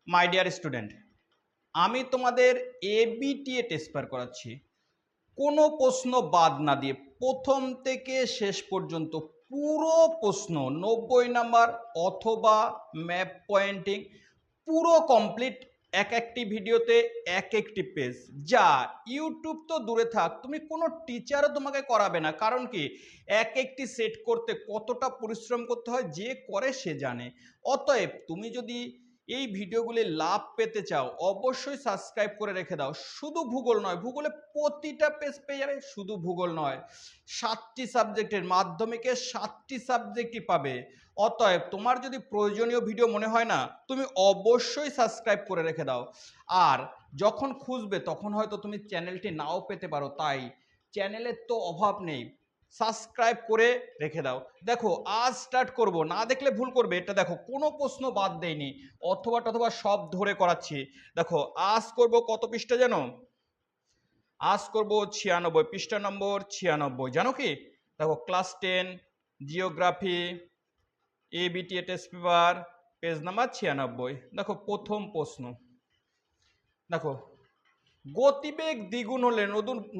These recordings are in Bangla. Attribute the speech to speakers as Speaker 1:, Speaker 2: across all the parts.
Speaker 1: মাই ডিয়ার স্টুডেন্ট, আমি তোমাদের এবিটিএ টেস্ট পেপার করাচ্ছি। কোনো প্রশ্ন বাদ না দিয়ে প্রথম থেকে শেষ পর্যন্ত পুরো প্রশ্ন 90 নাম্বার অথবা ম্যাপ পয়েন্টিং পুরো কমপ্লিট, এক একটি ভিডিওতে এক একটি পেজ। যা ইউটিউব তো দূরে থাক, তুমি কোনো টিচারও তোমাকে করাবে না। কারণ কি, এক একটি সেট করতে কতটা পরিশ্রম করতে হয় যে করে সে জানে। অতএব তুমি যদি এই ভিডিওগুলি লাভ পেতে চাও অবশ্যই সাবস্ক্রাইব করে রেখে দাও। শুধু ভূগোল নয়, ভূগোলে প্রতিটা পেজ পেয়ে যাবে। শুধু ভূগোল নয়, 7টি সাবজেক্টের, মাধ্যমিকে 7টি সাবজেক্টই পাবে। অতএব তোমার যদি প্রয়োজনীয় ভিডিও মনে হয় না, তুমি অবশ্যই সাবস্ক্রাইব করে রেখে দাও। আর যখন খুঁজবে তখন হয়তো তুমি চ্যানেলটি নাও পেতে পারো, তাই চ্যানেলের তো অভাব নেই, সাবস্ক্রাইব করে রেখে দাও। দেখো আজ স্টার্ট করব, না দেখলে ভুল করবে। এটা দেখো কোনো প্রশ্ন বাদ দেয়নি, অথবা সব ধরে করাচ্ছি। দেখো আজ করব কত পৃষ্ঠা জানো? আজ করব 96, পৃষ্ঠা নম্বর 96। জানো কি? দেখো class 10 geography ABTA test paper, page number 96। দেখো প্রথম প্রশ্ন, দেখো গতিবেগ দ্বিগুণ হলে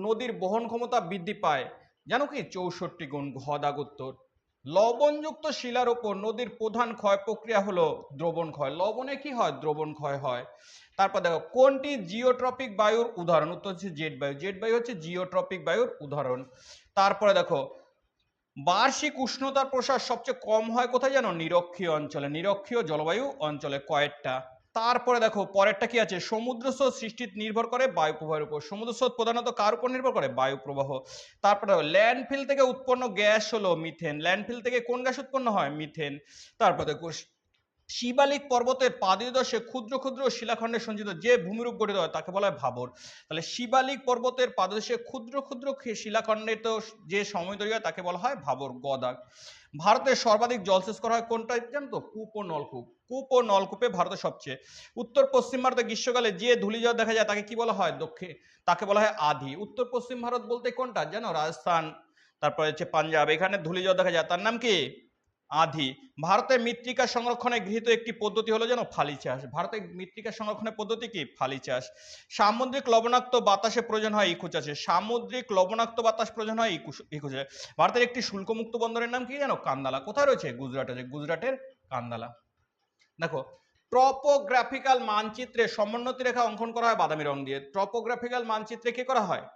Speaker 1: নদীর বহন ক্ষমতা বৃদ্ধি পায়। জানো কি? 64 গুণ। ঘ দাগ উত্তর। লবণযুক্ত শিলার উপর নদীর প্রধান ক্ষয় প্রক্রিয়া হলো দ্রবণ ক্ষয়। লবণে কি হয়? দ্রবণ ক্ষয় হয়। তারপর দেখো কোনটি জিওট্রপিক বায়ুর উদাহরণ? উত্তর হচ্ছে জেট বায়ু। জেট বায়ু হচ্ছে জিওট্রপিক বায়ুর উদাহরণ। তারপরে দেখো বার্ষিক উষ্ণতার প্রসার সবচেয়ে কম হয় কোথায় জানো? নিরক্ষীয় অঞ্চলে, নিরক্ষীয় জলবায়ু অঞ্চলে। কয়েকটা। তারপরে দেখো পরেরটা কি আছে? সমুদ্র স্রোত সৃষ্টি নির্ভর করে বায়ু প্রবাহের উপর। সমুদ্র স্রোত প্রধানত কার উপর নির্ভর করে? বায়ু প্রবাহ। তারপরে দেখো ল্যান্ডফিল থেকে উৎপন্ন গ্যাস হলো মিথেন। ল্যান্ডফিল থেকে কোন গ্যাস উৎপন্ন হয়? মিথেন। তারপর দেখো শিবালিক পর্বতের পাদদেশে ক্ষুদ্র ক্ষুদ্র শিলাখণ্ডে সঞ্চিত যে ভূমিরূপ গঠিত হয় তাকে বলা হয় ভাবর। তাহলে শিবালিক পর্বতের পাদদেশে ক্ষুদ্র ক্ষুদ্র শিলাখণ্ডে তো যে সময় তৈরি হয় তাকে বলা হয় ভাবর। গদাক। ভারতের সর্বাধিক জলসেচ করা হয় কোনটা জানো তো? কূপ ও নলকূপ। কূপ ও নলকূপে ভারতের সবচেয়ে। উত্তর পশ্চিম ভারতে গ্রীষ্মকালে যে ধূলিঝড় দেখা যায় তাকে কি বলা হয়? দক্ষিণ, তাকে বলা হয় আধি। উত্তর পশ্চিম ভারত বলতে কোনটা জানো? রাজস্থান, তারপরে হচ্ছে পাঞ্জাব, এখানে ধূলিঝড় দেখা যায়, তার নাম কি? আধি। ভারতের মৃত্তিকা সংরক্ষণে গৃহীত একটি পদ্ধতি হলো যেন ফালি চাষ। ভারতের মৃত্তিকা সংরক্ষণের পদ্ধতি কি? ফালি চাষ। সামুদ্রিক লবণাক্ত বাতাসে প্রয়োজন হয় ইকো চাষে। সামুদ্রিক লবণাক্ত বাতাস প্রয়োজন হয় ইকো চাষে। ভারতের একটি শুল্কমুক্ত বন্দরের নাম কি জানো? কান্দালা। কোথায় রয়েছে? গুজরাটে। গুজরাটের কান্দালা। দেখো ট্রপোগ্রাফিক্যাল মানচিত্রে সমোন্নতি রেখা অঙ্কন করা হয় বাদামি রং দিয়ে। ট্রপোগ্রাফিক্যাল মানচিত্রে কি করা হয়?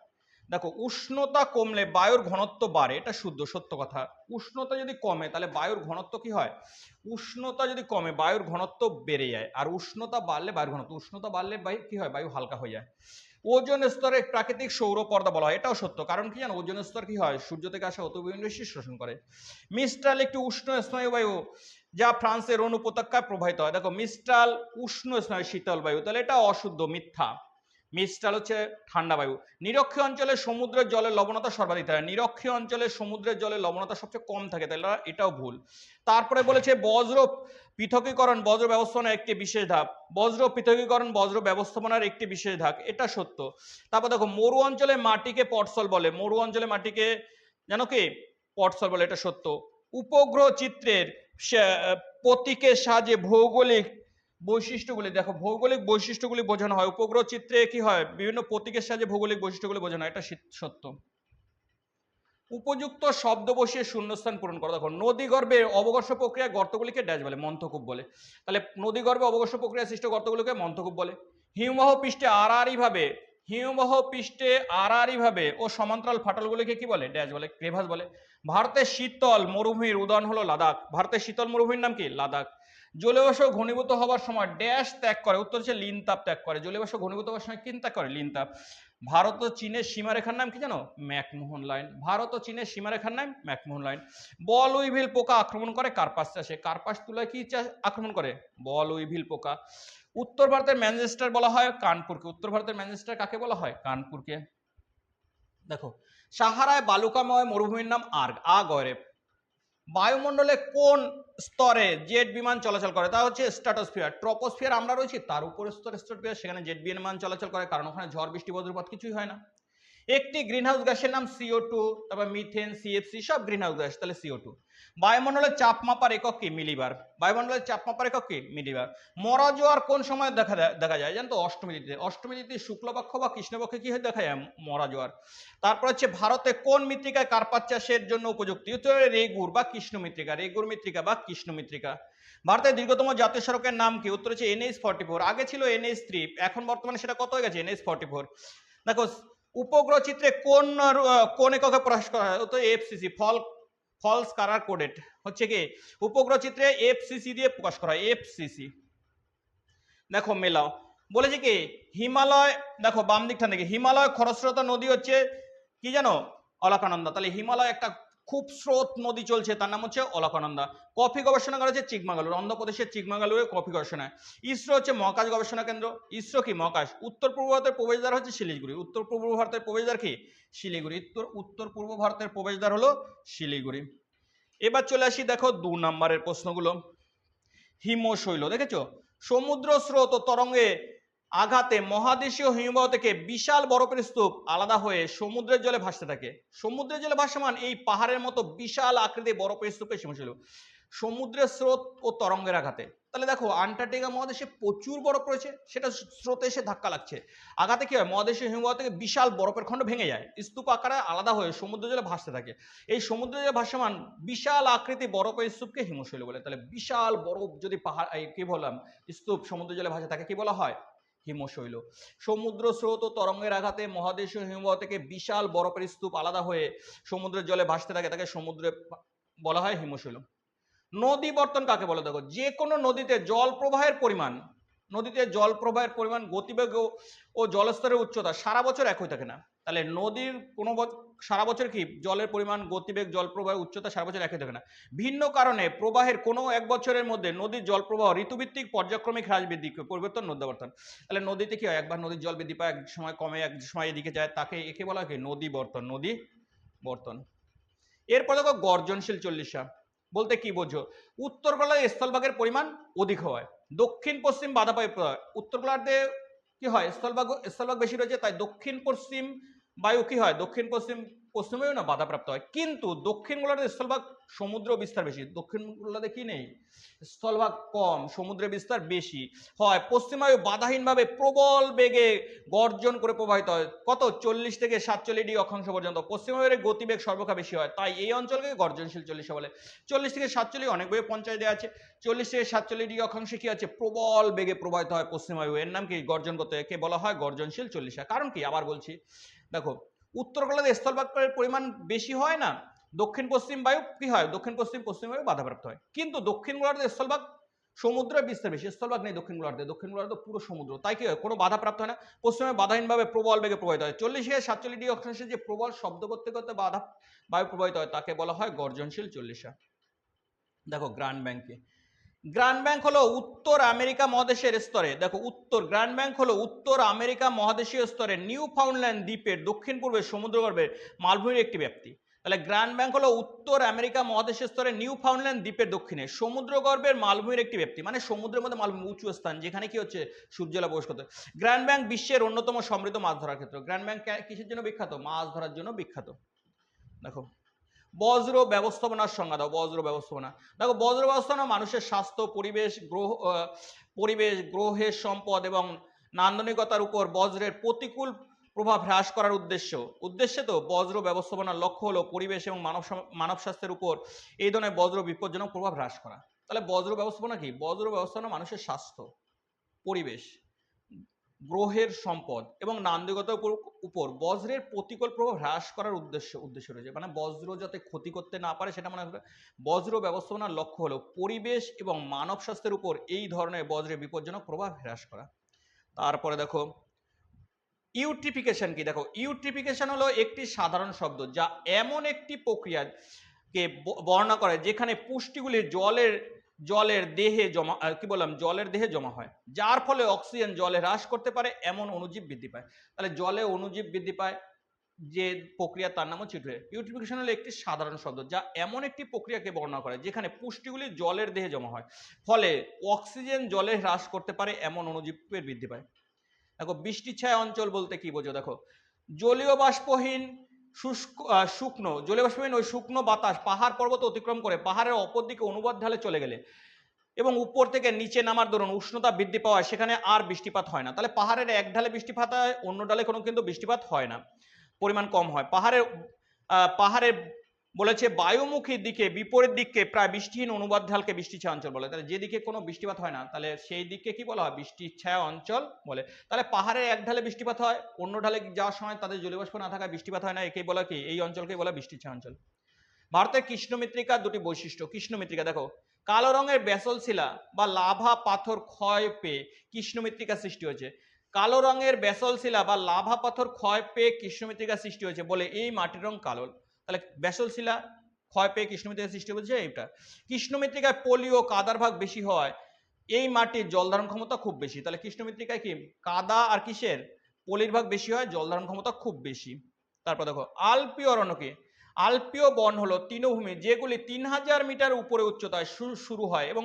Speaker 1: দেখো উষ্ণতা কমলে বায়ুর ঘনত্ব বাড়ে, এটা শুদ্ধ সত্য কথা। উষ্ণতা যদি কমে তাহলে বায়ুর ঘনত্ব কি হয়? উষ্ণতা যদি কমে বায়ুর ঘনত্ব বেড়ে যায়, আর উষ্ণতা বাড়লে বায়ুর ঘনত্ব, উষ্ণতা বাড়লে বায়ু কি হয়? বায়ু হালকা হয়ে যায়। ওজোন স্তরে প্রাকৃতিক সৌর পর্দা বলা হয়, এটাও সত্য। কারণ কি জানো? ওজোন স্তর কি হয়? সূর্য থেকে আসা অতিবেগুনি রশ্মি শোষণ করে। মিস্ট্রাল একটি উষ্ণ স্নায়ু বায়ু যা ফ্রান্সের রোন উপত্যকায় প্রবাহিত হয়। দেখো মিস্ট্রাল উষ্ণ স্নায়ু শীতল বায়ু, তাহলে এটা অশুদ্ধ, মিথ্যা। মিস্ট্রাল হচ্ছে ঠান্ডা বায়ু। নিরক্ষীয় অঞ্চলে সমুদ্রের জলের লবণতা সর্বাধিক থাকে। নিরক্ষীয় অঞ্চলে সমুদ্রের জলের লবণতা সবচেয়ে কম থাকে, তাহলে এটাও ভুল। তারপরে বলেছে বজ্র পৃথকীকরণ বজ্র ব্যবস্থাপনার একটি বিশেষ ধাপ। বজ্র পৃথকীকরণ বজ্র ব্যবস্থাপনার একটি বিশেষ ধাপ, এটা সত্য। তারপর দেখো মরু অঞ্চলে মাটিকে পটসল বলে। মরু অঞ্চলে মাটিকে জানো কি? পটসল বলে, এটা সত্য। উপগ্রহ চিত্রের প্রতীকের সাহায্যে ভৌগোলিক বৈশিষ্ট্যগুলি, দেখো ভৌগোলিক বৈশিষ্ট্যগুলি বোঝানো হয়। উপগ্রহ চিত্রে কি হয়? বিভিন্ন প্রতীকের সাহায্যে ভৌগোলিক বৈশিষ্ট্যগুলি বোঝানো হয়, এটা সত্য। উপযুক্ত শব্দ বসিয়ে শূন্যস্থান পূরণ করো। দেখো নদীগর্ভে অবঘর্ষ প্রক্রিয়া গর্তগুলিকে ড্যাশ বলে? মন্থকূপ বলে। তাহলে নদীগর্ভে অবঘর্ষ প্রক্রিয়া সৃষ্ট গর্তগুলিকে মন্থকূপ বলে। হিমবাহ পৃষ্ঠে আড়াআড়ি ভাবে, হিমবাহ পৃষ্ঠে আড়াআড়ি ভাবে ও সমান্তরাল ফাটলগুলিকে কি বলে? ড্যাশ বলে? ক্রেভাস বলে। ভারতের শীতল মরুভূমির উদাহরণ হলো লাদাখ। ভারতের শীতল মরুভূমির নাম কি? লাদাখ। জলীয় বাষ্প ঘনীভূত হওয়ার সময় ড্যাশ ত্যাগ করে? উত্তর হচ্ছে লিন তাপ ত্যাগ করে। জলীয় বাষ্প ঘনীভূত হওয়ার সময় কি ত্যাগ করে? লিন তাপ। ভারত ও চীনের সীমারেখার নাম কি জানো? McMahon line. ভারত ও চীনের সীমারেখার নাম ম্যাকমোহন লাইন। বল উইভিল পোকা আক্রমণ করে কার্পাস চাষে। কার্পাস তুলায় কি চাষ আক্রমণ করে? বল উইভিল পোকা। উত্তর ভারতের ম্যানচেস্টার বলা হয় কানপুরকে। উত্তর ভারতের ম্যানচেস্টার কাকে বলা হয়? কানপুরকে। দেখো সাহারায় বালুকাময় মরুভূমির নাম আর্গ, আগরে। বায়ুমণ্ডলে কোন স্তরে জেট বিমান চলাচল করে? তা হচ্ছে স্ট্র্যাটোস্ফিয়ার। ট্রপোস্ফিয়ার আমরা রয়েছি তার উপর স্তরে, স্ট্র্যাটোস্ফিয়ার, সেখানে জেট বিমান চলাচল করে, কারণ ওখানে ঝড় বৃষ্টি বজ্রপাত কিছুই হয় না। একটি গ্রিনহাউস গ্যাসের নাম CO2, তারপর মিথেন, CFC সব গ্রিনহাউস গ্যাস, তাহলে CO2। বায়ুমণ্ডলের চাপ মাপার একক কি? মিলিবার। বায়ুমণ্ডলের চাপ মাপার একক কি? মিলিবার। মরা জোয়ার কোন সময় দেখা যায় জানো তো? অষ্টমী তিথিতে। অষ্টমী তিথি শুক্লপক্ষ বা কৃষ্ণপক্ষে কি হয়ে দেখা যায়? মরা জোয়ার। তারপর হচ্ছে ভারতে কোন মৃত্তিকায় কার্পাস চাষের জন্য উপযুক্ত? উত্তর রেগুর বা কৃষ্ণ মৃত্তিকা, রেগুর মৃত্তিকা বা কৃষ্ণ মৃত্তিকা। ভারতের দীর্ঘতম জাতীয় সড়কের নাম কি? উত্তর হচ্ছে NH44। আগে ছিল NH3, এখন বর্তমানে সেটা কত হয়ে গেছে? NH44। দেখো উপগ্রহ চিত্রে কোন এককে প্রকাশ করা হয়? তো FCC, ফলস কালার কোডেড হচ্ছে কি উপগ্রহ চিত্রে FCC দিয়ে প্রকাশ করা হয়, FCC। দেখো মেলাও বলেছে কি হিমালয়, দেখো বাম দিকটা দেখি, হিমালয় খরস্রোতা নদী হচ্ছে কি জানো? অলকানন্দা। তাহলে হিমালয় একটা খুব স্রোত নদী চলছে, তার নাম হচ্ছে অলকানন্দা। কফি গবেষণা করা হচ্ছে চিকমাগালুর, অন্ধ্রপ্রদেশের চিকমাগালুরে কফি গবেষণা। ইসরো হচ্ছে মহাকাশ গবেষণা কেন্দ্র। ইসরো কি? মহাকাশ। উত্তর পূর্ব ভারতের প্রবেশদ্বার হচ্ছে শিলিগুড়ি। উত্তর পূর্ব ভারতের প্রবেশদ্বার কি? শিলিগুড়ি। উত্তর পূর্ব ভারতের প্রবেশদ্বার হলো শিলিগুড়ি। এবার চলে আসি দেখো 2 নম্বরের প্রশ্নগুলো। হিমশৈল দেখেছো? সমুদ্র স্রোত ও তরঙ্গে আঘাতে মহাদেশীয় হিমবাহ থেকে বিশাল বরফের স্তূপ আলাদা হয়ে সমুদ্রের জলে ভাসতে থাকে। সমুদ্রের জলে ভাসমান এই পাহাড়ের মতো বিশাল আকৃতির বরফের স্তূপে হিমশৈল। সমুদ্রের স্রোত ও তরঙ্গের আঘাতে, তাহলে দেখো আন্টার্কটিকা মহাদেশে প্রচুর বরফ রয়েছে, সেটা স্রোতে এসে ধাক্কা লাগছে, আঘাতে কি হয়? মহাদেশীয় হিমবাহ থেকে বিশাল বরফের খণ্ড ভেঙে যায়, স্তূপ আকারে আলাদা হয়ে সমুদ্র জলে ভাসতে থাকে। এই সমুদ্র জলে ভাসমান বিশাল আকৃতি বরফের স্তূপকে হিমশৈল বলে। তাহলে বিশাল বরফ যদি পাহাড় কি বললাম স্তূপ সমুদ্র জলে ভাসে থাকে কি বলা হয়? হিমশৈল। সমুদ্র স্রোত ও তরঙ্গের আঘাতে মহাদেশীয় হিমবাহ থেকে বিশাল বরফের স্তূপ আলাদা হয়ে সমুদ্রের জলে ভাসতে থাকে, তাকে সমুদ্রে বলা হয় হিমশৈল। নদী বর্তন কাকে বলে? দেখো যে কোনো নদীতে জল প্রবাহের পরিমাণ, গতিবেগ ও জলস্তরের উচ্চতা সারা বছর একই থাকে না। তাহলে নদীর কোনো সারা বছর কি জলের পরিমাণ, গতিবেগ, জল প্রবাহের উচ্চতা সারা বছর একই থাকে না। ভিন্ন কারণে প্রবাহের কোনো এক বছরের মধ্যে নদীর জল প্রবাহ ঋতুভিত্তিক পর্যায়ক্রমিক হ্রাস বৃদ্ধি পরিবর্তন নদীবর্তন। তাহলে নদীতে কি হয়? একবার নদীর জল বৃদ্ধি পায়, এক সময় কমে, এক সময় এদিকে যায়, তাকে একে বলা হয় কি? নদী বর্তন, নদী বর্তন। এরপর দেখো গর্জনশীল চল্লিশা বলতে কি বোঝো? উত্তর গোলার্ধে স্থলভাগের পরিমাণ অধিক হয়, দক্ষিণ পশ্চিম বাধাপায়ু প্রবাহ। উত্তর গোলার্ধে কি হয়? স্থলভাগ বেশি রয়েছে, তাই দক্ষিণ পশ্চিম বায়ু কি হয়? দক্ষিণ পশ্চিম বায়ু না বাধাপ্রাপ্ত হয়। কিন্তু দক্ষিণ গোলার্ধে স্থলভাগ সমুদ্র বিস্তার বেশি, দক্ষিণ গোলার্ধে কি নেই? স্থলভাগ কম, সমুদ্রের বিস্তার বেশি হয়। পশ্চিম বায়ু বাধাহীনভাবে প্রবল বেগে গর্জন করে প্রবাহিত হয়, কত? 40 থেকে 47 ডিগ্রি অক্ষাংশ পর্যন্ত। পশ্চিম বায়ুর গতিবেগ সর্বক্ষা বেশি হয়, তাই এই অঞ্চলকে গর্জনশীল চল্লিশা বলে। 40 থেকে 47 অনেক বইয়ে 50 দেওয়া আছে। 40 থেকে 47 ডিগ্রি অক্ষাংশে কি আছে? প্রবল বেগে প্রবাহিত হয় পশ্চিম বায়ু, এর নাম কি? গর্জন করতে, একে বলা হয় গর্জনশীল চল্লিশা। কারণ কি? আবার বলছি, দেখো উত্তর গোলার্ধে স্থলভাগের পরিমাণ বেশি হয় না, দক্ষিণ পশ্চিম বায়ু কি হয়? দক্ষিণ পশ্চিম বায়ু বাধাপ্রাপ্ত হয়। কিন্তু দক্ষিণ গোলার্ধে স্থলভাগ সমুদ্রের বিস্তার বেশি, স্থলভাগ নেই দক্ষিণ গোলার্ধে, দক্ষিণ গোলার্ধ পুরো সমুদ্র, তাই কি হয়? কোনো বাধাপ্রাপ্ত হয় না, পশ্চিমে বাধাহীনভাবে প্রবল বেগে প্রবাহিত হয়। 40 থেকে 47 ডিগ্রি অক্ষাংশে যে প্রবল শব্দ করতে করতে বায়ু প্রবাহিত হয়, তাকে বলা হয় গর্জনশীল চল্লিশা। দেখো গ্র্যান্ড ব্যাংকে, গ্র্যান্ড ব্যাংক হলো উত্তর আমেরিকা মহাদেশের স্তরে, দেখো গ্র্যান্ড ব্যাংক হলো উত্তর আমেরিকা মহাদেশীয় স্তরে নিউ ফাউন্ডল্যান্ড দ্বীপের দক্ষিণ পূর্বে সমুদ্রগর্ভের মালভূমির একটি ব্যাপ্তি। তাহলে গ্র্যান্ড ব্যাংক হলো উত্তর আমেরিকা মহাদেশের স্তরে নিউ ফাউন্ডল্যান্ড দ্বীপের দক্ষিণে সমুদ্রগর্ভের মালভূমির একটি ব্যাপ্তি, মানে সমুদ্রের মধ্যে মালভূমি উঁচু স্থান, যেখানে কি হচ্ছে? সূর্যলা প্রবেশ করতে। গ্র্যান্ড ব্যাংক বিশ্বের অন্যতম সমৃদ্ধ মাছ ধরার ক্ষেত্র। গ্র্যান্ড ব্যাংক কিসের জন্য বিখ্যাত? মাছ ধরার জন্য বিখ্যাত। দেখো বজ্র ব্যবস্থাপনার সংজ্ঞা দাও। বজ্র ব্যবস্থাপনা, দেখো বজ্র ব্যবস্থাপনা মানুষের স্বাস্থ্য, পরিবেশ, গ্রহের সম্পদ এবং নান্দনিকতার উপর বজ্রের প্রতিকূল প্রভাব হ্রাস করার উদ্দেশ্যে তো বজ্র ব্যবস্থাপনার লক্ষ্য হলো পরিবেশ এবং মানব স্বাস্থ্যের উপর এই ধরনের বজ্র বিপজ্জনক প্রভাব হ্রাস করা। তাহলে বজ্র ব্যবস্থাপনা কি? বজ্র ব্যবস্থাপনা মানুষের স্বাস্থ্য, পরিবেশ, গ্রহের সম্পদ এবং নান্দনিকতার উপর বজ্রের প্রতিকূল প্রভাব হ্রাস করার উদ্দেশ্য রয়েছে, মানে বজ্র যাতে ক্ষতি করতে না পারে সেটা মনে রাখবে। বজ্র ব্যবস্থাপনার লক্ষ্য হলো পরিবেশ এবং মানব স্বাস্থ্যের উপর এই ধরনের বজ্রের বিপজ্জনক প্রভাব হ্রাস করা। তারপরে দেখো ইউট্রিফিকেশন কি? দেখো ইউট্রিফিকেশন হলো একটি সাধারণ শব্দ যা এমন একটি প্রক্রিয়াকে বর্ণনা করে যেখানে পুষ্টিগুলি জলের দেহে জমা হয়, যার ফলে অক্সিজেন জলে হ্রাস করতে পারে এমন অণুজীব বৃদ্ধি পায়। তাহলে জলে অণুজীব বৃদ্ধি পায় যে প্রক্রিয়া, তার নাম হচ্ছে ইউট্রিফিকেশন হলো একটি সাধারণ শব্দ যা এমন একটি প্রক্রিয়াকে বর্ণনা করে যেখানে পুষ্টিগুলি জলের দেহে জমা হয়, ফলে অক্সিজেন জলে হ্রাস করতে পারে এমন অণুজীবের বৃদ্ধি পায়। দেখো বৃষ্টি ছায়া অঞ্চল বলতে কি বোঝো? দেখো জলীয় বাষ্পহীন শুকনো জলীয় বাষ্পহীন ওই শুকনো বাতাস পাহাড় পর্বত অতিক্রম করে পাহাড়ের অপর দিকে অনুবাদ ঢালে চলে গেলে এবং উপর থেকে নিচে নামার দরুন উষ্ণতা বৃদ্ধি পাওয়ায় সেখানে আর বৃষ্টিপাত হয় না। তাহলে পাহাড়ের এক ঢালে বৃষ্টিপাত হয়, অন্য ঢালে কোনো কিন্তু বৃষ্টিপাত হয় না, পরিমাণ কম হয়। পাহাড়ের বলেছে বায়ুমুখী দিকে বিপরীত দিককে প্রায় বৃষ্টিহীন অনুবাদ ঢালকে বৃষ্টি ছায়া অঞ্চল বলে। তাহলে যেদিকে কোনো বৃষ্টিপাত হয় না তাহলে সেই দিককে কি বলা হয়? বৃষ্টি ছায়া অঞ্চল বলে। তাহলে পাহাড়ের এক ঢালে বৃষ্টিপাত হয়, অন্য ঢালে যাওয়ার সময় তাদের জলীয়বাষ্প না থাকায় বৃষ্টিপাত হয় না, একেই বলা কি? এই অঞ্চলকে বলা বৃষ্টি ছায়া অঞ্চল। ভারতের কৃষ্ণ মৃত্তিকার দুটি বৈশিষ্ট্য। কৃষ্ণ মৃত্তিকা দেখো, কালো রঙের ব্যাসল্ট শিলা বা লাভা পাথর ক্ষয় পেয়ে কৃষ্ণ মৃত্তিকা সৃষ্টি হয়েছে। কালো রঙের ব্যাসল্ট শিলা বা লাভা পাথর ক্ষয় পেয়ে কৃষ্ণ মৃত্তিকা সৃষ্টি হয়েছে বলে এই মাটির রং কালো। তাহলে ব্যাসল্ট শিলা ক্ষয় পেয়ে কৃষ্ণ মৃত্তিকা সৃষ্টি হয়েছে এইটা। কৃষ্ণ মৃত্তিকায় পলি ও কাদার ভাগ বেশি হয়, এই মাটির জল ধারণ ক্ষমতা খুব বেশি। তাহলে কৃষ্ণ মৃত্তিকায় কি কাদা আর কিসের? পলির ভাগ বেশি হয়, জল ধারণ ক্ষমতা খুব বেশি। তারপর দেখো আলপীয় অরণ্য কি? আলপীয় বন হলো তৃণভূমি যেগুলি 3000 মিটার উপরে উচ্চতায় শুরু হয় এবং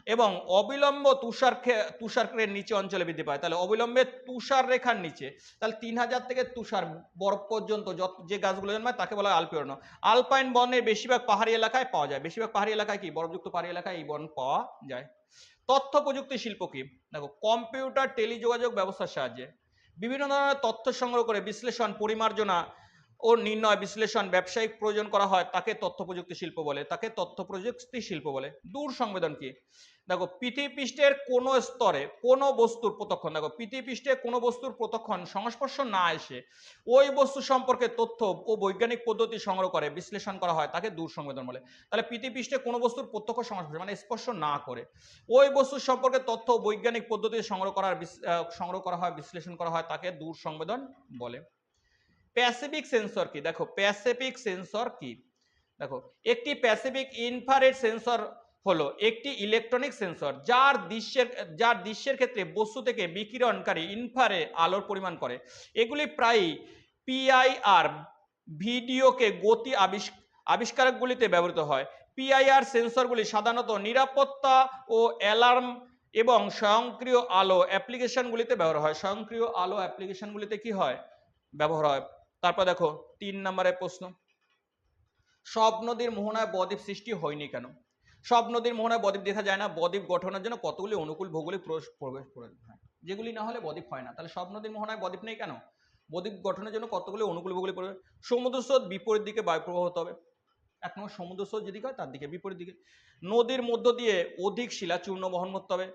Speaker 1: এবং অবিলম্ব তুষারের নিচে অঞ্চলে বৃদ্ধি পায়। তাহলে অবিলম্বে তুষার রেখার নিচে, তাহলে 3000 থেকে তুষার বরফ পর্যন্ত যে গাছগুলো জন্মায় তাকে বলা হয় আলপীয় অরণ্য। আলপাইন বনের বেশিরভাগ পাহাড়ি এলাকায় পাওয়া যায়। বেশিরভাগ পাহাড়ি এলাকায় কি? বরফযুক্ত পাহাড়ি এলাকায় এই বন পাওয়া যায়। তথ্য প্রযুক্তি শিল্প কি? দেখো কম্পিউটার টেলিযোগাযোগ ব্যবস্থার সাহায্যে বিভিন্ন ধরনের তথ্য সংগ্রহ করে বিশ্লেষণ, পরিমার্জনা ও নির্ণয় বিশ্লেষণ ব্যবসায়িক প্রয়োজন করা হয় তাকে তথ্য প্রযুক্তি শিল্প বলে। তাকে তথ্য প্রযুক্তি শিল্প বলে। দূর সংবেদন কি? দেখো পৃথিবীপৃষ্ঠের কোনো স্তরে কোনো বস্তুর প্রতক্ষণ, দেখো পৃথিবীপৃষ্ঠে কোনো বস্তুর প্রতক্ষণ সংস্পর্শ না এসে ওই বস্তু সম্পর্কে তথ্য ও বৈজ্ঞানিক পদ্ধতি সংগ্রহ করে বিশ্লেষণ করা হয় তাকে দূর সংবেদন বলে। তাহলে পৃথিবীপৃষ্ঠে কোনো বস্তুর প্রত্যক্ষ সংস্পর্শ মানে স্পর্শ না করে ওই বস্তু সম্পর্কে তথ্য ও বৈজ্ঞানিক পদ্ধতি সংগ্রহ করা হয়, বিশ্লেষণ করা হয় তাকে দূর সংবেদন বলে। প্যাসিফিক সেন্সর কি? দেখো প্যাসিফিক সেন্সর কি? দেখো একটি প্যাসিফিক ইনফ্রারেড সেন্সর হলো একটি ইলেকট্রনিক সেন্সর যার দৃশ্যের ক্ষেত্রে বস্তু থেকে বিকিরণকারী ইনফ্রারে আলোর পরিমাণ করে। এগুলি প্রায়ই পিআইআর ভিডিওকে গতি আবিষ্কারকগুলিতে ব্যবহৃত হয়। পিআইআর সেন্সরগুলি সাধারণত নিরাপত্তা ও অ্যালার্ম এবং স্বয়ংক্রিয় আলো অ্যাপ্লিকেশনগুলিতে ব্যবহার হয়। স্বয়ংক্রিয় আলো অ্যাপ্লিকেশনগুলিতে কি হয়? ব্যবহার হয়। তারপর দেখো 3 নম্বরের প্রশ্ন, সব নদীর মোহনায় বদ্বীপ সৃষ্টি হয়নি কেন? সব নদীর মোহনায় বদ্বীপ দেখা যায় না। বদ্বীপ গঠনের জন্য কতগুলি অনুকূল ভৌগোলিক প্রবেশ প্রয়োজন হয়, যেগুলি না হলে বদ্বীপ হয় না। তাহলে সব নদীর মোহনায় বদ্বীপ নেই কেন? বদ্বীপ গঠনের জন্য কতগুলি অনুকূল ভৌগোলিক প্রবেশ। সমুদ্র স্রোত বিপরীত দিকে বায়ু প্রবাহ হতে হবে। এক নম্বর, সমুদ্র স্রোত যেদিকে হয় তার দিকে বিপরীত দিকে। নদীর মধ্য দিয়ে অধিক শিলা চূর্ণ বহন করতে হবে।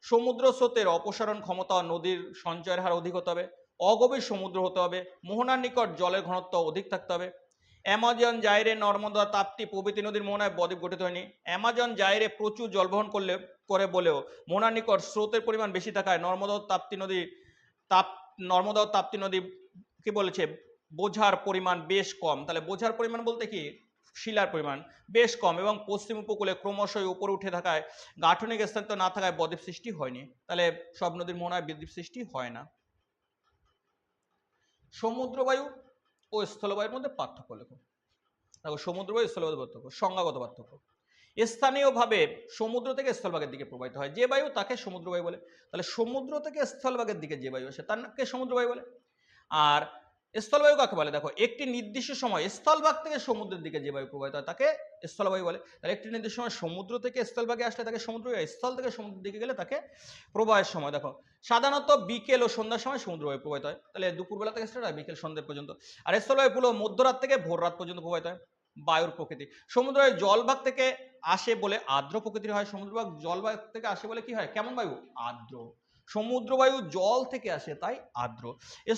Speaker 1: সমুদ্র স্রোতের অপসারণ ক্ষমতা নদীর সঞ্চয়ের হার অধিক হতে হবে। অগভীর সমুদ্র হতে হবে। মোহনার নিকট জলের ঘনত্ব অধিক থাকতে হবে। অ্যামাজন, জাইরে, নর্মদা, তাপ্তি প্রভৃতি নদীর মোহনায় বদ্বীপ গঠিত হয়নি। অ্যামাজন, জাইরে প্রচুর জল বহন করে বলেও মোহনার নিকট স্রোতের পরিমাণ বেশি থাকায় নর্মদা ও তাপ্তি নদী কি বলেছে? বোঝার পরিমাণ বেশ কম। তাহলে বোঝার পরিমাণ বলতে কি? শিলার পরিমাণ বেশ কম এবং পশ্চিম উপকূলে ক্রমশই উপরে উঠে থাকায় গাঠনিক স্থান না থাকায় বদ্বীপ সৃষ্টি হয়নি। তাহলে সব নদীর মোহনায় বদ্বীপ সৃষ্টি হয় না। সমুদ্রবায়ু ও স্থলবায়ুর মধ্যে পার্থক্য লেখো। দেখো সমুদ্রবায়ু স্থলবায়ুর পার্থক্য, সংজ্ঞাগত পার্থক্য। স্থানীয়ভাবে সমুদ্র থেকে স্থলভাগের দিকে প্রবাহিত হয় যে বায়ু তাকে সমুদ্রবায়ু বলে। তাহলে সমুদ্র থেকে স্থলভাগের দিকে যে বায়ু আসে তাকে সমুদ্রবায়ু বলে। আর স্থলবায়ু কাকে বলে? দেখো একটি নির্দিষ্ট সময় স্থলভাগ থেকে সমুদ্রের দিকে যে বায়ু প্রবাহিত হয় তাকে স্থলবায়ু বলে। তাহলে একটি নির্দিষ্ট সময় সমুদ্র থেকে স্থলভাগে আসলে তাকে সমুদ্রবায়ু, স্থল থেকে সমুদ্রের দিকে গেলে তাকে প্রবাহের সময়। দেখো সাধারণত বিকেল ও সন্ধ্যার সময় সমুদ্রবায়ু প্রবাহিত হয়। তাহলে দুপুরবেলা থেকে স্টার্ট হয় বিকেল সন্ধ্যা পর্যন্ত। আর স্থলবায়ু পুরো মধ্যরাত থেকে ভোর রাত পর্যন্ত প্রবাহিত হয়। বায়ুর প্রকৃতি, সমুদ্রের জলভাগ থেকে আসে বলে আর্দ্র প্রকৃতির হয়। সমুদ্রভাগ জলভাগ থেকে আসে বলে কি হয়? কেমন বায়ু? আর্দ্র। সমুদ্রবায়ু জল থেকে আসে তাই আর্দ্র।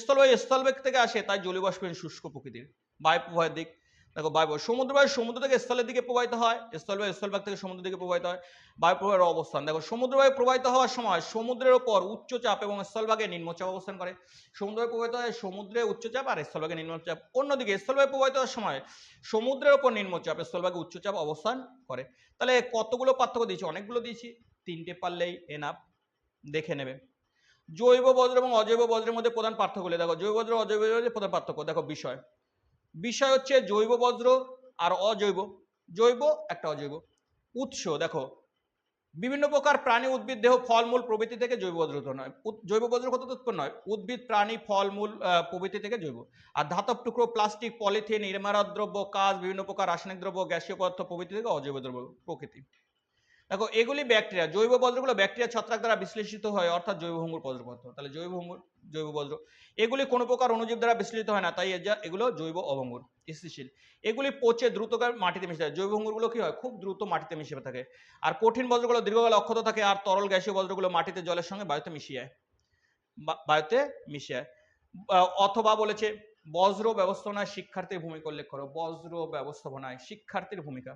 Speaker 1: স্থলবায়ু স্থলভাগ থেকে আসে তাই জলীয়বাষ্পহীন শুষ্ক প্রকৃতির। বায়ু প্রবাহের দিক দেখো, সমুদ্রবায়ু সমুদ্র থেকে স্থলের দিকে প্রবাহিত হয়। স্থলবায়ু স্থলভাগ থেকে সমুদ্রের দিকে প্রবাহিত হয়। বায়ু প্রবাহের অবস্থান দেখো, সমুদ্রবায়ু প্রবাহিত হওয়ার সময় সমুদ্রের ওপর উচ্চচাপ এবং স্থলভাগে নিম্নচাপ অবস্থান করে। সমুদ্রবায়ু প্রবাহিত হয় সমুদ্রে উচ্চচাপ আর স্থলভাগে নিম্নচাপ। অন্যদিকে স্থলবায়ু প্রবাহিত হওয়ার সময় সমুদ্রের ওপর নিম্নচাপ, স্থলভাগে উচ্চচাপ অবস্থান করে। তাহলে কতগুলো পার্থক্য দিয়েছি? অনেকগুলো দিয়েছি, 3টে পারলেই এনাফ, দেখে নেবে। জৈব বজ্র এবং অজৈব বজ্রের মধ্যে প্রধান পার্থক্য দেখো। জৈব বজ্র অজৈব বজ্রের প্রধান পার্থক্য দেখো। বিষয় হচ্ছে জৈব বজ্র আর অজৈব, জৈব একটা অজৈব। উৎস দেখো, বিভিন্ন প্রকার প্রাণী, উদ্ভিদ, দেহ, ফলমূল প্রভৃতি থেকে জৈব বজ্র উৎপন্ন হয়। জৈব বজ্র কত উৎপন্ন হয়? উদ্ভিদ, প্রাণী, ফলমূল প্রভৃতি থেকে জৈব। আর ধাতব টুকরো, প্লাস্টিক, পলিথিন, ইমারত দ্রব্য, কাঁচ, বিভিন্ন প্রকার রাসায়নিক দ্রব্য, গ্যাসীয় পদার্থ প্রভৃতি থেকে অজৈব দ্রব্য প্রকৃতি। দেখো এগুলি ব্যাকটেরিয়া, জৈব বজ্রগুলো ব্যাকটেরিয়া ছত্রাক দ্বারা বিশ্লেষিত হয়, অর্থাৎ জৈব ভঙ্গুর বজ্র পদার্থ। তাহলে জৈব বজ্র এগুলি কোনো প্রকার অণুজীব দ্বারা বিশ্লেষিত হয় না, তাই এগুলো জৈব অভঙ্গুর, স্থিতিশীল। এগুলি পচে দ্রুতকার মাটিতে মিশে যায়। জৈব ভঙ্গুরগুলো কি হয়? খুব দ্রুত মাটিতে মিশে থাকে। আর কঠিন বজ্রগুলো দীর্ঘকাল অক্ষত থাকে, আর তরল গ্যাসীয় বজ্রগুলো মাটিতে জলের সঙ্গে বায়ুতে মিশিয়ে যায়, বায়ুতে মিশিয়ে যায়। অথবা বলেছে বজ্র ব্যবস্থাপনায় শিক্ষার্থীর ভূমিকা উল্লেখ করো। বজ্র ব্যবস্থাপনায় শিক্ষার্থীর ভূমিকা।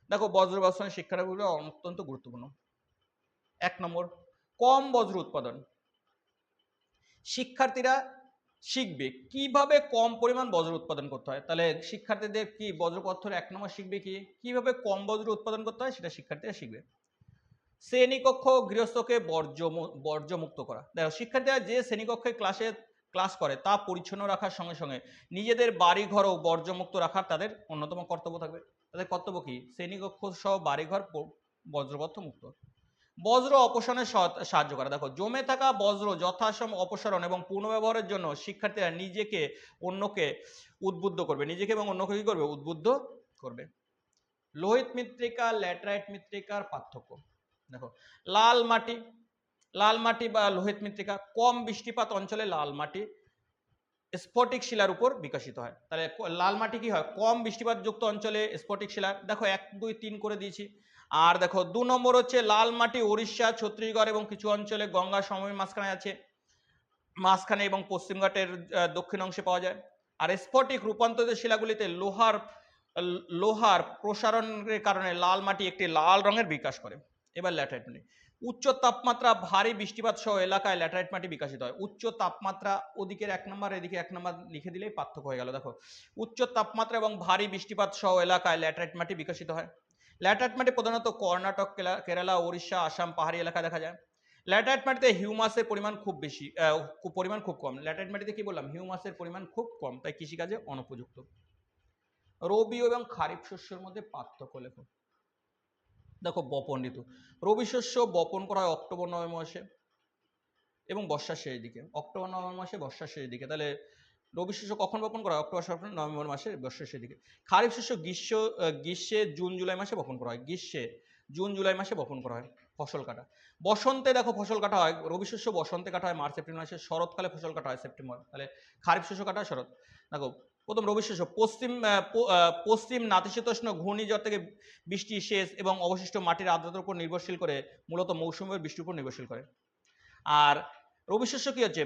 Speaker 1: দেখো বজ্র ব্যবস্থাপনায় শিক্ষার্থীগুলো অত্যন্ত গুরুত্বপূর্ণ। 1 নম্বর, কম বজ্র উৎপাদন। শিক্ষার্থীরা শিখবে কিভাবে কম পরিমাণ বজ্র উৎপাদন করতে হয়। তাহলে শিক্ষার্থীদের কি বজ্র পদার্থের 1 নম্বর শিখবে কি কিভাবে কম বজ্র উৎপাদন করতে হয়, সেটা শিক্ষার্থীরা শিখবে। শ্রেণীকক্ষ গৃহস্থকে বর্জ্যমুক্ত করা। দেখো শিক্ষার্থীরা যে শ্রেণীকক্ষে ক্লাস করে তা পরিচ্ছন্ন রাখার সঙ্গে সঙ্গে নিজেদের বাড়িঘরও বর্জ্যমুক্ত রাখার তাদের অন্যতম কর্তব্য থাকবে। তাদের কর্তব্য কি? শ্রেণীকক্ষ সহ বাড়িঘর বজ্রপদার্থ মুক্ত। বজ্র অপসারণে সাহায্য করা। দেখো জমে থাকা বজ্র যথাসময়ে অপসারণ এবং পুনর্ব্যবহারের জন্য শিক্ষার্থীরা নিজেকে অন্যকে উদ্বুদ্ধ করবে, নিজেকে এবং অন্যকে কি করবে? উদ্বুদ্ধ করবে। লোহিত মৃত্তিকা ল্যাটেরাইট মৃত্তিকার পার্থক্য। দেখো লাল মাটি বা লোহিত মৃত্তিকা কম বৃষ্টিপাত অঞ্চলে লাল মাটি স্ফটিক শিলার উপর বিকশিত হয়। তাহলে লাল মাটি কি হয়? কম বৃষ্টিপাত যুক্ত অঞ্চলে স্ফটিক শিলা। দেখো 1 2 3 করে দিয়েছি। আর দেখো 2 নম্বর হচ্ছে লাল মাটি উড়িষ্যা, ছত্তিশগড় এবং কিছু অঞ্চলে গঙ্গা সমভূমির মাঝখানে আছে, মাঝখানে এবং পশ্চিমঘাটের দক্ষিণ অংশে পাওয়া যায়। আর স্ফটিক রূপান্তরিত শিলাগুলিতে লোহার প্রসারণের কারণে লাল মাটি একটি লাল রঙের বিকাশ করে। এবার ল্যাটেরাইট মাটি। উচ্চ তাপমাত্রা ভারী বৃষ্টিপাত সহ এলাকায় ল্যাটেরাইট মাটি বিকশিত হয়। উচ্চ তাপমাত্রা, ওদিকের 1 নম্বর এদিকে 1 নম্বর লিখে দিলেই পার্থক্য হয়ে গেল। দেখো উচ্চ তাপমাত্রা এবং ভারী বৃষ্টিপাত সহ এলাকায় ল্যাটেরাইট মাটি বিকশিত হয়। ল্যাটেরাইট মাটি প্রধানত কর্ণাটক, কেরালা, ওড়িশা, আসাম পাহাড়ি এলাকায় দেখা যায়। ল্যাটেরাইট মাটিতে হিউমাসের পরিমাণ খুব বেশি, পরিমাণ খুব কম। ল্যাটেরাইট মাটিতে কি বললাম? হিউমাসের পরিমাণ খুব কম, তাই কৃষিকাজে অনুপযুক্ত। রবি এবং খারিফ শস্যের মধ্যে পার্থক্য লেখো। দেখো বপন ঋতু। রবি শস্য বপন করা হয় অক্টোবর নভেম্বর মাসে এবং বর্ষার শেষের দিকে। অক্টোবর নভেম্বর মাসে বর্ষার শেষের দিকে। তাহলে রবি শস্য কখন বপন করা হয়? অক্টোবর নভেম্বর মাসে বর্ষার শেষের দিকে। খারিফ শস্য গ্রীষ্মে জুন জুলাই মাসে বপন করা হয়। গ্রীষ্মে জুন জুলাই মাসে বপন করা হয়। ফসল কাটা বসন্তে, দেখো ফসল কাটা হয়। রবি শস্য বসন্তে কাটা হয় মার্চ এপ্রিল মাসে। শরৎকালে ফসল কাটা হয় সেপ্টেম্বর। তাহলে খারিফ শস্য কাটা হয় শরৎ। দেখো প্রথম রবি শস্য পশ্চিম নাতিশীতোষ্ণ ঘূর্ণিঝড় থেকে বৃষ্টি, সেচ এবং অবশিষ্ট মাটির আর্দ্রতার উপর নির্ভরশীল করে, মূলত মৌসুমের বৃষ্টির উপর নির্ভরশীল করে। আর রবি শস্য কি হচ্ছে?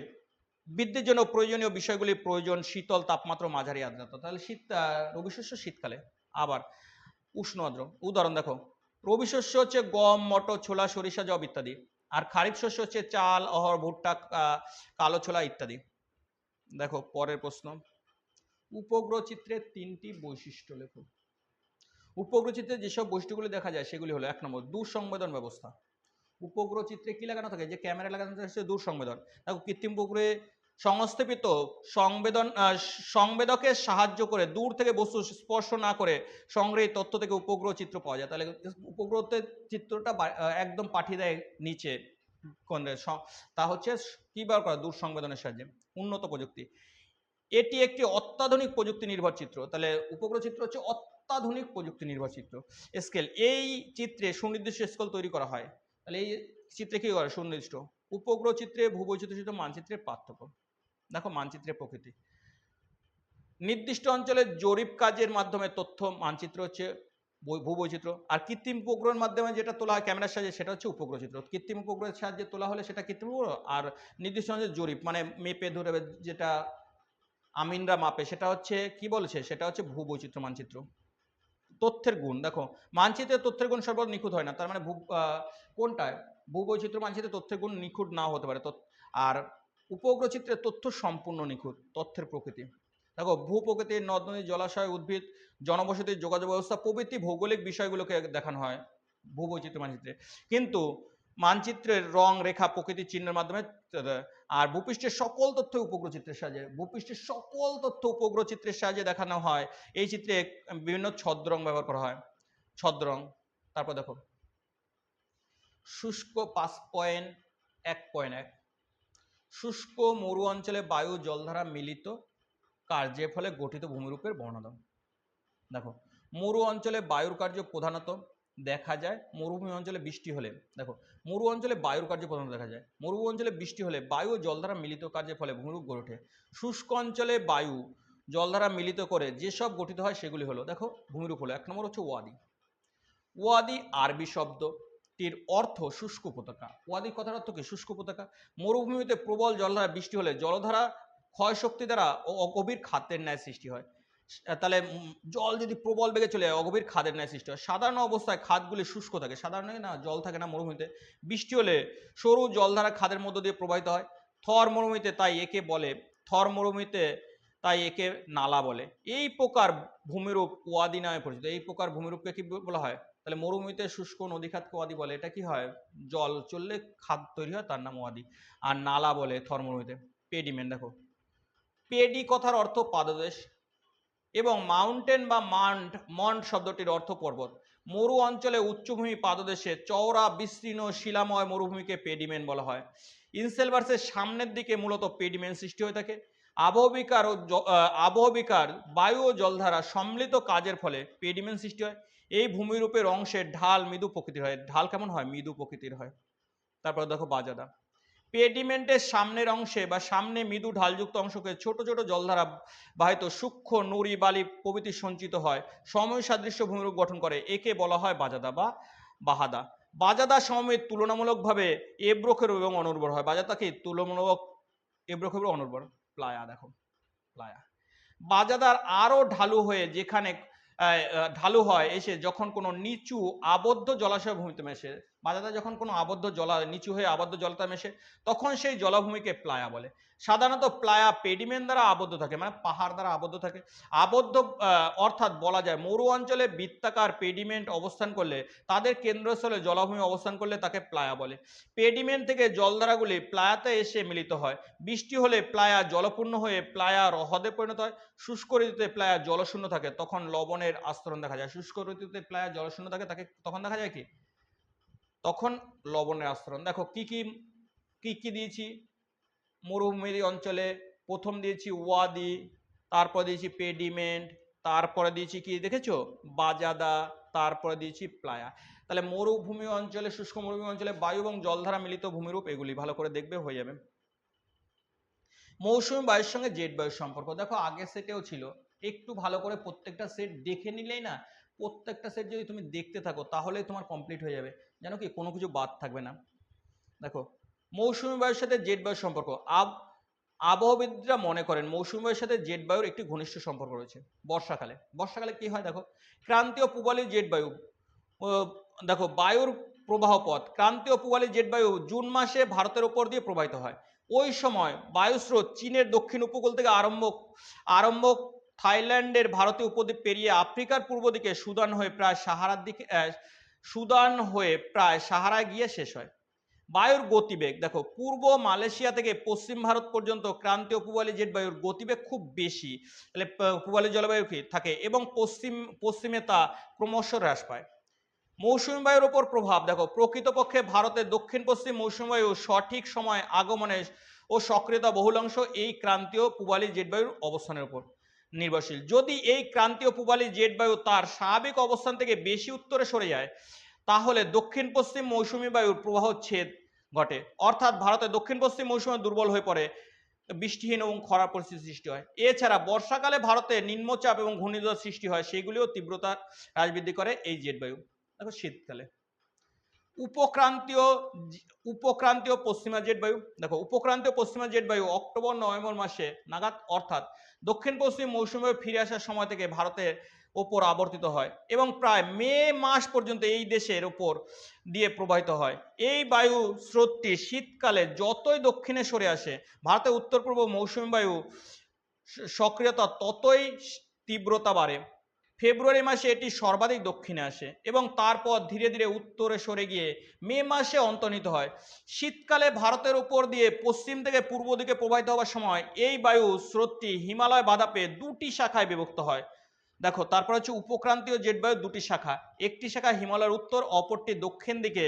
Speaker 1: বৃদ্ধির জন্য প্রয়োজনীয় বিষয়গুলি প্রয়োজন শীতল তাপমাত্রা, মাঝারি আর্দ্রতা। তাহলে রবি শস্য শীতকালে। আবার উষ্ণ আর্দ্র। উদাহরণ দেখো, রবি শস্য হচ্ছে গম, মটর, ছোলা, সরিষা, যব ইত্যাদি। আর খারিফ শস্য হচ্ছে চাল, অড়হর, ভুট্টা, কালো ছোলা ইত্যাদি। দেখো পরের প্রশ্ন, উপগ্রহ চিত্রের 3টি বৈশিষ্ট্য লেখো। উপগ্রহ চিত্রে যেসব বৈশিষ্ট্যগুলি দেখা যায় সেগুলি হলো 1 নম্বর, দূর সংবেদন ব্যবস্থা। উপগ্রহ চিত্রে কি লাগানো থাকে? যে ক্যামেরা লাগানো থাকে হচ্ছে দূর সংবেদন। দেখো কৃত্রিম উপগ্রহে সংস্থাপিত সংবেদকের সাহায্য করে দূর থেকে বস্তু স্পর্শ না করে সংগ্রহী তথ্য থেকে উপগ্রহ চিত্র পাওয়া যায়। তাহলে উপগ্রহের চিত্রটা একদম পাঠিয়ে দেয় নিচে, তা হচ্ছে কি ব্যবহার করা? দূর সংবেদনের সাহায্যে। উন্নত প্রযুক্তি। এটি একটি অত্যাধুনিক প্রযুক্তি নির্ভর চিত্র। তাহলে উপগ্রহ চিত্র হচ্ছে অত্যাধুনিক প্রযুক্তি নির্ভর চিত্র। স্কেল, এই চিত্রে সুনির্দিষ্ট স্কেল তৈরি করা হয়। তাহলে এই চিত্রে কি করে? সুনির্দিষ্ট। উপগ্রহ চিত্রে ভূবৈচিত্র্য মানচিত্রের পার্থক্য। দেখো মানচিত্রের প্রকৃতি। নির্দিষ্ট অঞ্চলের জরিপ কাজের মাধ্যমে তথ্য মানচিত্র হচ্ছে ভূবৈচিত্র্য। আর কৃত্রিম উপগ্রহের মাধ্যমে যেটা তোলা হয় ক্যামেরার সাহায্যে সেটা হচ্ছে উপগ্রহ চিত্র। কৃত্রিম উপগ্রহের সাহায্যে তোলা হলে সেটা কৃত্রিম উপগ্রহ, আর নির্দিষ্ট অঞ্চলের জরিপ মানে মেপে ধরে যেটা আমিনরা মাপে সেটা হচ্ছে কি বলেছে? সেটা হচ্ছে ভূবৈচিত্র্য মানচিত্র। তথ্যের গুণ। দেখো মানচিত্রের তথ্যের গুণ সর্বদা নিখুঁত হয় না। তার মানে কোনটায়? ভূবৈচিত্র্য মানচিত্রের তথ্যের গুণ নিখুঁত নাও হতে পারে। আর উপগ্রহ চিত্রের তথ্য সম্পূর্ণ নিখুঁত। তথ্যের প্রকৃতি। দেখো ভূপ্রকৃতি, নদ নদী, জলাশয়, উদ্ভিদ, জনবসতি, যোগাযোগ ব্যবস্থা প্রভৃতি ভৌগোলিক বিষয়গুলোকে দেখানো হয় ভূবৈচিত্র্য মানচিত্রে। কিন্তু মানচিত্রের রং, রেখা, প্রকৃতির চিহ্নের মাধ্যমে। আর ভূপৃষ্ঠের সকল তথ্য উপগ্রহ চিত্রের সাহায্যে, ভূপৃষ্ঠের সকল তথ্য উপগ্রহ চিত্রের সাহায্যে দেখানো হয়। এই চিত্রে বিভিন্ন ছদ্মরং ব্যবহার করা হয়। ছদ্মরং। তারপর দেখো শুষ্ক 5.1.1। শুষ্ক মরু অঞ্চলে বায়ু জলধারা মিলিত কার্যের ফলে গঠিত ভূমিরূপের বর্ণনা দাও। দেখো, মরু অঞ্চলে বায়ুর কার্য প্রধানত দেখা যায় মরুভূমি অঞ্চলে বৃষ্টি হলে। দেখো, মরু অঞ্চলে বায়ুর কার্য প্রধানত দেখা যায়, মরু অঞ্চলে বৃষ্টি হলে বায়ু ও জলধারা মিলিত কার্যের ফলে ভূমিরূপ গড়ে ওঠে। শুষ্ক অঞ্চলে বায়ু জলধারা মিলিত করে যেসব গঠিত হয় সেগুলি হলো, দেখো ভূমিরূপ হলো 1 নম্বর হচ্ছে ওয়াদি। ওয়াদি আরবি শব্দটির অর্থ শুষ্ক উপত্যকা। ওয়াদি কথার অর্থ কি? শুষ্ক উপত্যকা। মরুভূমিতে প্রবল জলধারা বৃষ্টি হলে জলধারা ক্ষয় শক্তি দ্বারা ও অগভীর খাতের ন্যায় সৃষ্টি হয়। তাহলে জল যদি প্রবল বেগে চলে যায় অগভীর খাদের ন্যায় সৃষ্টি হয়। সাধারণ অবস্থায় খাতগুলি শুষ্ক থাকে, সাধারণ না জল থাকে না মরুভূমিতে। বৃষ্টি হলে সরু জলধারা খাদের মধ্য দিয়ে প্রবাহিত হয়। থর মরুভূমিতে তাই একে বলে থর মরুভূমিতে তাই একে নালা বলে। এই প্রকার ভূমিরূপ ওয়াদি নামে পরিচিত। এই প্রকার ভূমিরূপকে কি বলা হয়? তাহলে মরুভূমিতে শুষ্ক নদী খাতকে ওয়াদি বলে। এটা কি হয়? জল চললে খাদ তৈরি হয়, তার নাম ওয়াদি। আর নালা বলে থর মরুভূমিতে। পেডিমেন্ট, দেখো পেডি কথার অর্থ পাদদেশ এবং মাউন্টেন বা মন্ট শব্দটির অর্থ পর্বত। মরু অঞ্চলে উচ্চভূমি পাদদেশে চওড়া বিস্তীর্ণ শিলাময় মরুভূমিকে পেডিমেন্ট বলা হয়। ইনসেলভার্সের সামনের দিকে মূলত পেডিমেন্ট সৃষ্টি হয়ে থাকে। আবহবিকার বায়ু ও জলধারা সম্মিলিত কাজের ফলে পেডিমেন্ট সৃষ্টি হয়। এই ভূমিরূপের অংশের ঢাল মৃদু প্রকৃতির হয়। ঢাল কেমন হয়? মৃদু প্রকৃতির হয়। তারপর দেখো বাজাদা। পেডিমেন্টের সামনের অংশে বা সামনে মৃদু ঢালযুক্ত অংশকে ছোট ছোট জলধারা বাহিত সূক্ষ্ম নুড়ি বালি প্রভৃতি সঞ্চিত হয়, সময় সাদৃশ্য ভূমিরূপ গঠন করে। একে বলা হয় বাজাদা বা বাহাদা। বাজাদা সমমিত তুলনামূলকভাবে এবড়োখের এবং অনুর্বর হয়। বাজাদা কি? তুলনামূলক এবড়োখের অনুর্বর। প্লায়া, দেখো প্লায়া। বাজাদার আরো ঢালু হয়ে যেখানে ঢালু হয় এসে যখন কোনো নিচু আবদ্ধ জলাশয় ভূমিতে মেশে। বাজাদা যখন কোনো আবদ্ধ নিচু হয়ে আবদ্ধ জলতা মেশে তখন সেই জলাভূমিকে প্লায়া বলে। সাধারণত প্লায়া পেডিমেন্ট দ্বারা আবদ্ধ থাকে, মানে পাহাড় দ্বারা আবদ্ধ থাকে। আবদ্ধ অর্থাৎ বলা যায় মরু অঞ্চলে বৃত্তাকার পেডিমেন্ট অবস্থান করলে, তাদের কেন্দ্রস্থলে জলাভূমি অবস্থান করলে তাকে প্লায়া বলে। পেডিমেন্ট থেকে জলধারাগুলি প্লায়াতে এসে মিলিত হয়। বৃষ্টি হলে প্লায়া জলপূর্ণ হয়ে প্লায়া হ্রদে পরিণত হয়। শুষ্ক ঋতুতে প্লায়া জলশূন্য থাকে, তখন লবণের আস্তরণ দেখা যায়। শুষ্ক ঋতুতে প্লায়া জলশূন্য থাকে, তাকে তখন দেখা যায় কি? তখন লবণের আস্তরণ। দেখো কি কি কি কি দিয়েছি মরুভূমি অঞ্চলে। প্রথম দিয়েছি ওয়াদি, তারপর দিয়েছি পেডিমেন্ট, তারপরে দিয়েছি কি দেখেছো? বাজাদা, তারপরে দিয়েছি প্লায়া। তাহলে মরুভূমি অঞ্চলে, শুষ্ক মরুভূমি অঞ্চলে বায়ু এবং জলধারা মিলিত ভূমিরূপ এগুলি ভালো করে দেখবে, হয়ে যাবে। মৌসুমী বায়ুর সঙ্গে জেট বায়ুর সম্পর্ক। দেখো আগের সেটেও ছিল, একটু ভালো করে প্রত্যেকটা সেট দেখে নিলেই না, প্রত্যেকটা সেট যদি তুমি দেখতে থাকো তাহলেই তোমার কমপ্লিট হয়ে যাবে, জানো কি কোনো কিছু বাদ থাকবে না। দেখো মৌসুমী বায়ুর সাথে জেট বায়ুর সম্পর্ক। আবহাওয়াবিদরা মনে করেন মৌসুমী বায়ুর সাথে জেট বায়ুর একটি ঘনিষ্ঠ সম্পর্ক রয়েছে। বর্ষাকালে কি হয়? দেখো ক্রান্তীয় পূবালী জেট বায়ু, দেখো বায়ুর প্রবাহ পথ। ক্রান্তীয় পূবালী জেট বায়ু জুন মাসে ভারতের উপর দিয়ে প্রবাহিত হয়। ওই সময় বায়ুস্রোত চীনের দক্ষিণ উপকূল থেকে আরম্ভ থাইল্যান্ডের ভারতীয় উপদ্বীপ পেরিয়ে আফ্রিকার পূর্ব দিকে সুদান হয়ে প্রায় সাহারায় গিয়ে শেষ হয়। বায়ুর গতিবেগ, দেখো পূর্ব মালয়েশিয়া থেকে পশ্চিম ভারত পর্যন্ত ক্রান্তীয় পূবালী জেট বায়ুর গতিবেগ খুব বেশি, তাহলে পূবালী জলবায়ু কি থাকে, এবং পশ্চিমে তা ক্রমশ হ্রাস পায়। মৌসুমী বায়ুর উপর প্রভাব, দেখো প্রকৃতপক্ষে ভারতের দক্ষিণ পশ্চিম মৌসুমী বায়ু সঠিক সময় আগমনে ও সক্রিয়তা বহুলাংশ এই ক্রান্তীয় পূবালী জেট বায়ুর অবস্থানের উপর নির্ভরশীল। যদি এই ক্রান্তীয় পূবালী জেট বায়ু তার স্বাভাবিক অবস্থান থেকে বেশি উত্তরে সরে যায় তাহলে দক্ষিণ পশ্চিম মৌসুমী বায়ুর প্রবাহ ছেদ ঘটে, অর্থাৎ ভারতের দক্ষিণ পশ্চিম মৌসুমী দুর্বল হয়ে পড়ে, বৃষ্টিহীন এবং খরা পরিস্থিতি সৃষ্টি হয়। এছাড়া বর্ষাকালে ভারতে নিম্নচাপ এবং ঘূর্ণিঝড় সৃষ্টি হয়, সেগুলিও তীব্রতা হ্রাস বৃদ্ধি করে এই জেট বায়ু। দেখো শীতকালে উপক্রান্তীয় পশ্চিমা জেট বায়ু। দেখো উপক্রান্তীয় পশ্চিমা জেট বায়ু অক্টোবর নভেম্বর মাসে নাগাদ, অর্থাৎ দক্ষিণ পশ্চিম মৌসুমী বায়ু ফিরে আসার সময় থেকে ভারতের ওপর আবর্তিত হয় এবং প্রায় মে মাস পর্যন্ত এই দেশের ওপর দিয়ে প্রবাহিত হয়। এই বায়ু স্রোতটি শীতকালে যতই দক্ষিণে সরে আসে ভারতের উত্তর পূর্ব মৌসুমী বায়ু সক্রিয়তা ততই তীব্রতা বাড়ে। ফেব্রুয়ারি মাসে এটি সর্বাধিক দক্ষিণে আসে এবং তারপর ধীরে ধীরে উত্তরে সরে গিয়ে মে মাসে অন্তর্হিত হয়। শীতকালে ভারতের উপর দিয়ে পশ্চিম থেকে পূর্ব দিকে প্রবাহিত হওয়ার সময় এই বায়ু স্রোতটি হিমালয় বাধা পেয়ে দুটি শাখায় বিভক্ত হয়। দেখো তারপর হচ্ছে উপক্রান্তীয় জেট বায়ু দুটি শাখা, একটি শাখা হিমালয়ের উত্তর, অপরটি দক্ষিণ দিকে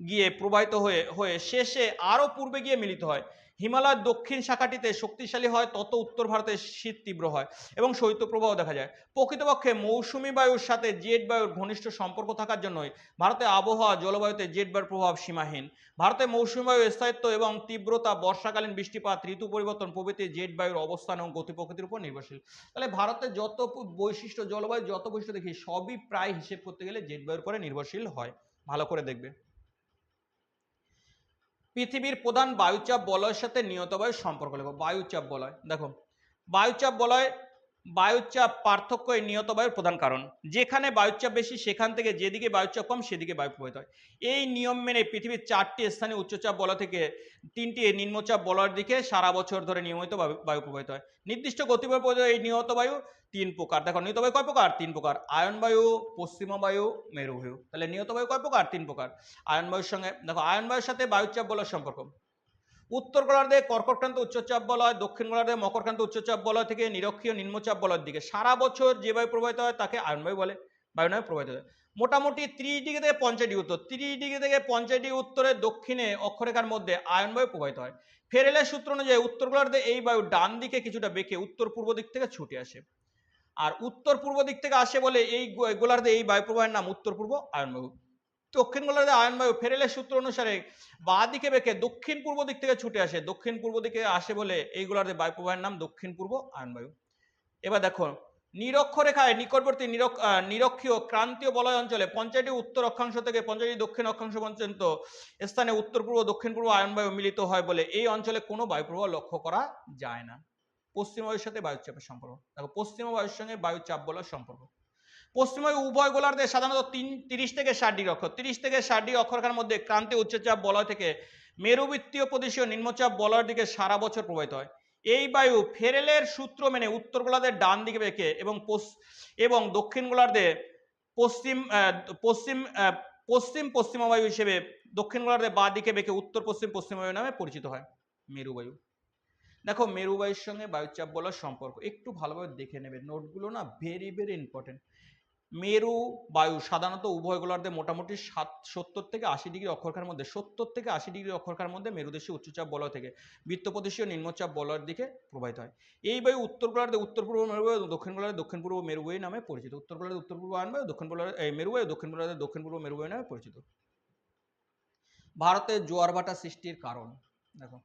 Speaker 1: গিয়ে প্রবাহিত হয়ে হয়ে শেষে আরো পূর্বে গিয়ে মিলিত হয়। হিমালয়ের দক্ষিণ শাখাটিতে শক্তিশালী হয়, তত উত্তর ভারতে শীত তীব্র হয় এবং শৈত্যপ্রবাহ দেখা যায়। প্রকৃতপক্ষে মৌসুমী বায়ুর সাথে জেট বায়ুর ঘনিষ্ঠ সম্পর্ক থাকার জন্যই ভারতে আবহাওয়া জলবায়ুতে জেট বায়ুর প্রভাব সীমাহীন। ভারতে মৌসুমী বায়ুর স্থায়িত্ব এবং তীব্রতা, বর্ষাকালীন বৃষ্টিপাত, ঋতু পরিবর্তন প্রভৃতি জেট বায়ুর অবস্থান এবং গতি প্রকৃতির উপর নির্ভরশীল। তাহলে ভারতের যত বৈশিষ্ট্য, জলবায়ুর যত বৈশিষ্ট্য দেখি সবই প্রায় হিসেব করতে গেলে জেট বায়ুর উপরে নির্ভরশীল হয়। ভালো করে দেখবে। পৃথিবীর প্রধান বায়ুচাপ বলয়ের সাথে নিয়ত বায়ুর সম্পর্ক লেখো। বায়ুচাপ বলয়, দেখো বায়ুচাপ বলয় বায়ুচাপ পার্থক্য এই নিয়ত বায়ুর প্রধান কারণ। যেখানে বায়ুচাপ বেশি সেখান থেকে যেদিকে বায়ুচাপ কম সেদিকে বায়ু প্রবাহিত হয়। এই নিয়ম মেনে পৃথিবীর 4টি স্থানে উচ্চচাপ বলয় থেকে 3টি নিম্নচাপ বলয়ের দিকে সারা বছর ধরে নিয়মিত বায়ু প্রবাহিত হয়। নির্দিষ্ট গতিবেগ এই নিয়ত বায়ু 3 প্রকার। দেখো নিয়ত বায়ু কয় প্রকার? 3 প্রকার। আয়ন বায়ু, পশ্চিমা বায়ু, মেরু বায়ু। তাহলে নিয়ত বায়ু কয় প্রকার? 3 প্রকার। আয়ন বায়ুর সঙ্গে দেখো আয়ন বায়ুর সাথে বায়ুচাপ বলয়ের সম্পর্ক। উত্তর গোলার্ধে কর্কটক্রান্ত উচ্চচাপ বলয়, দক্ষিণ গোলার্ধে মকরক্রান্ত উচ্চচাপ বলয় থেকে নিরক্ষীয় নিম্নচাপ বলয়ের দিকে সারা বছর যে বায়ু প্রবাহিত হয় তাকে আয়ন বায়ু বলে, বায়ু নামে প্রবাহিত হয়। মোটামুটি 30 ডিগ্রি থেকে 50 ডিগ্রি উত্তর, 30 ডিগ্রি থেকে 50 ডিগ্রি উত্তরে দক্ষিণে অক্ষরেখার মধ্যে আয়ন বায়ু প্রবাহিত হয়। ফেরেলের সূত্র অনুযায়ী উত্তর গোলার্ধে এই বায়ু ডান দিকে কিছুটা বেঁকে উত্তর পূর্ব দিক থেকে ছুটে আসে, আর উত্তর পূর্ব দিক থেকে আসে বলে এই গোলার্ধে এই বায়ু প্রবাহের নাম উত্তর পূর্ব আয়ন বায়ু। দক্ষিণ গোলার্ধে আয়ন বায়ু ফেরেলের সূত্র অনুসারে বাঁ দিকে বেঁকে দক্ষিণ পূর্ব দিক থেকে ছুটে আসে, দক্ষিণ পূর্ব দিকে আসে বলে এই গোলার্ধে বায়ু প্রবাহের নাম দক্ষিণ পূর্ব আয়ন বায়ু। এবার দেখো নিরক্ষরেখায় নিকটবর্তী নিরক্ষীয় ক্রান্তীয় বলয় অঞ্চলে 50টি উত্তর অক্ষাংশ থেকে 50টি দক্ষিণ অক্ষাংশ পর্যন্ত স্থানে উত্তর পূর্ব দক্ষিণ পূর্ব আয়ন বায়ু মিলিত হয় বলে এই অঞ্চলে কোনো বায়ু প্রবাহ লক্ষ্য করা যায় না। পশ্চিম বায়ুর সাথে বায়ুচাপের সম্পর্ক দেখো, পশ্চিমা বায়ুর সঙ্গে বায়ুচাপ বলার সম্পর্ক। পশ্চিমা উভয় গোলার্ধে সাধারণত 30 থেকে 60 ডিগ্রি অক্ষর, 30 থেকে 60 ডিগ্রি অক্ষরেখার মধ্যে ক্রান্তীয় উচ্চচাপ বলয় থেকে মেরুবৃত্তীয় প্রদেশীয় নিম্নচাপ বলয়ের দিকে সারা বছর প্রবাহিত হয়। এই বায়ু ফেরেলের সূত্র মেনে উত্তর গোলার্ধের ডান দিকে বেঁকে এবং দক্ষিণ গোলার্ধে পশ্চিম পশ্চিম পশ্চিম পশ্চিমা বায়ু হিসেবে দক্ষিণ গোলার্ধে বাঁ দিকে বেঁকে উত্তর পশ্চিম পশ্চিমা বায়ু নামে পরিচিত হয়। মেরু বায়ু দেখো, মেরু বায়ুর সঙ্গে বায়ুচাপ বলার সম্পর্ক একটু ভালোভাবে দেখে নেবে, নোটগুলো না ভেরি ভেরি ইম্পর্টেন্ট। মেরু বায়ু সাধারণত উভয় গোলার্ধে মোটামুটি 70 থেকে 80 ডিগ্রি অক্ষরেখার মধ্যে 70 থেকে 80 ডিগ্রি অক্ষরেখার মধ্যে মেরুদেশীয় উচ্চচাপ বলয় থেকে বৃত্তপ্রদেশীয় নিম্নচাপ বলয়ের দিকে প্রবাহিত হয়। এই বায়ু উত্তর গোলার্ধে উত্তর পূর্ব মেরু বায়ু, দক্ষিণ গোলার্ধে দক্ষিণ পূর্ব মেরু বায়ু নামে পরিচিত। উত্তর গোলার্ধে উত্তর পূর্ব আয়ন বায়ু, দক্ষিণ গোলার্ধে মেরু বায়ু, দক্ষিণ গোলার্ধে দক্ষিণ পূর্ব মেরু বায়ু নামে পরিচিত। ভারতে জোয়ার ভাটা সৃষ্টির কারণ দেখো,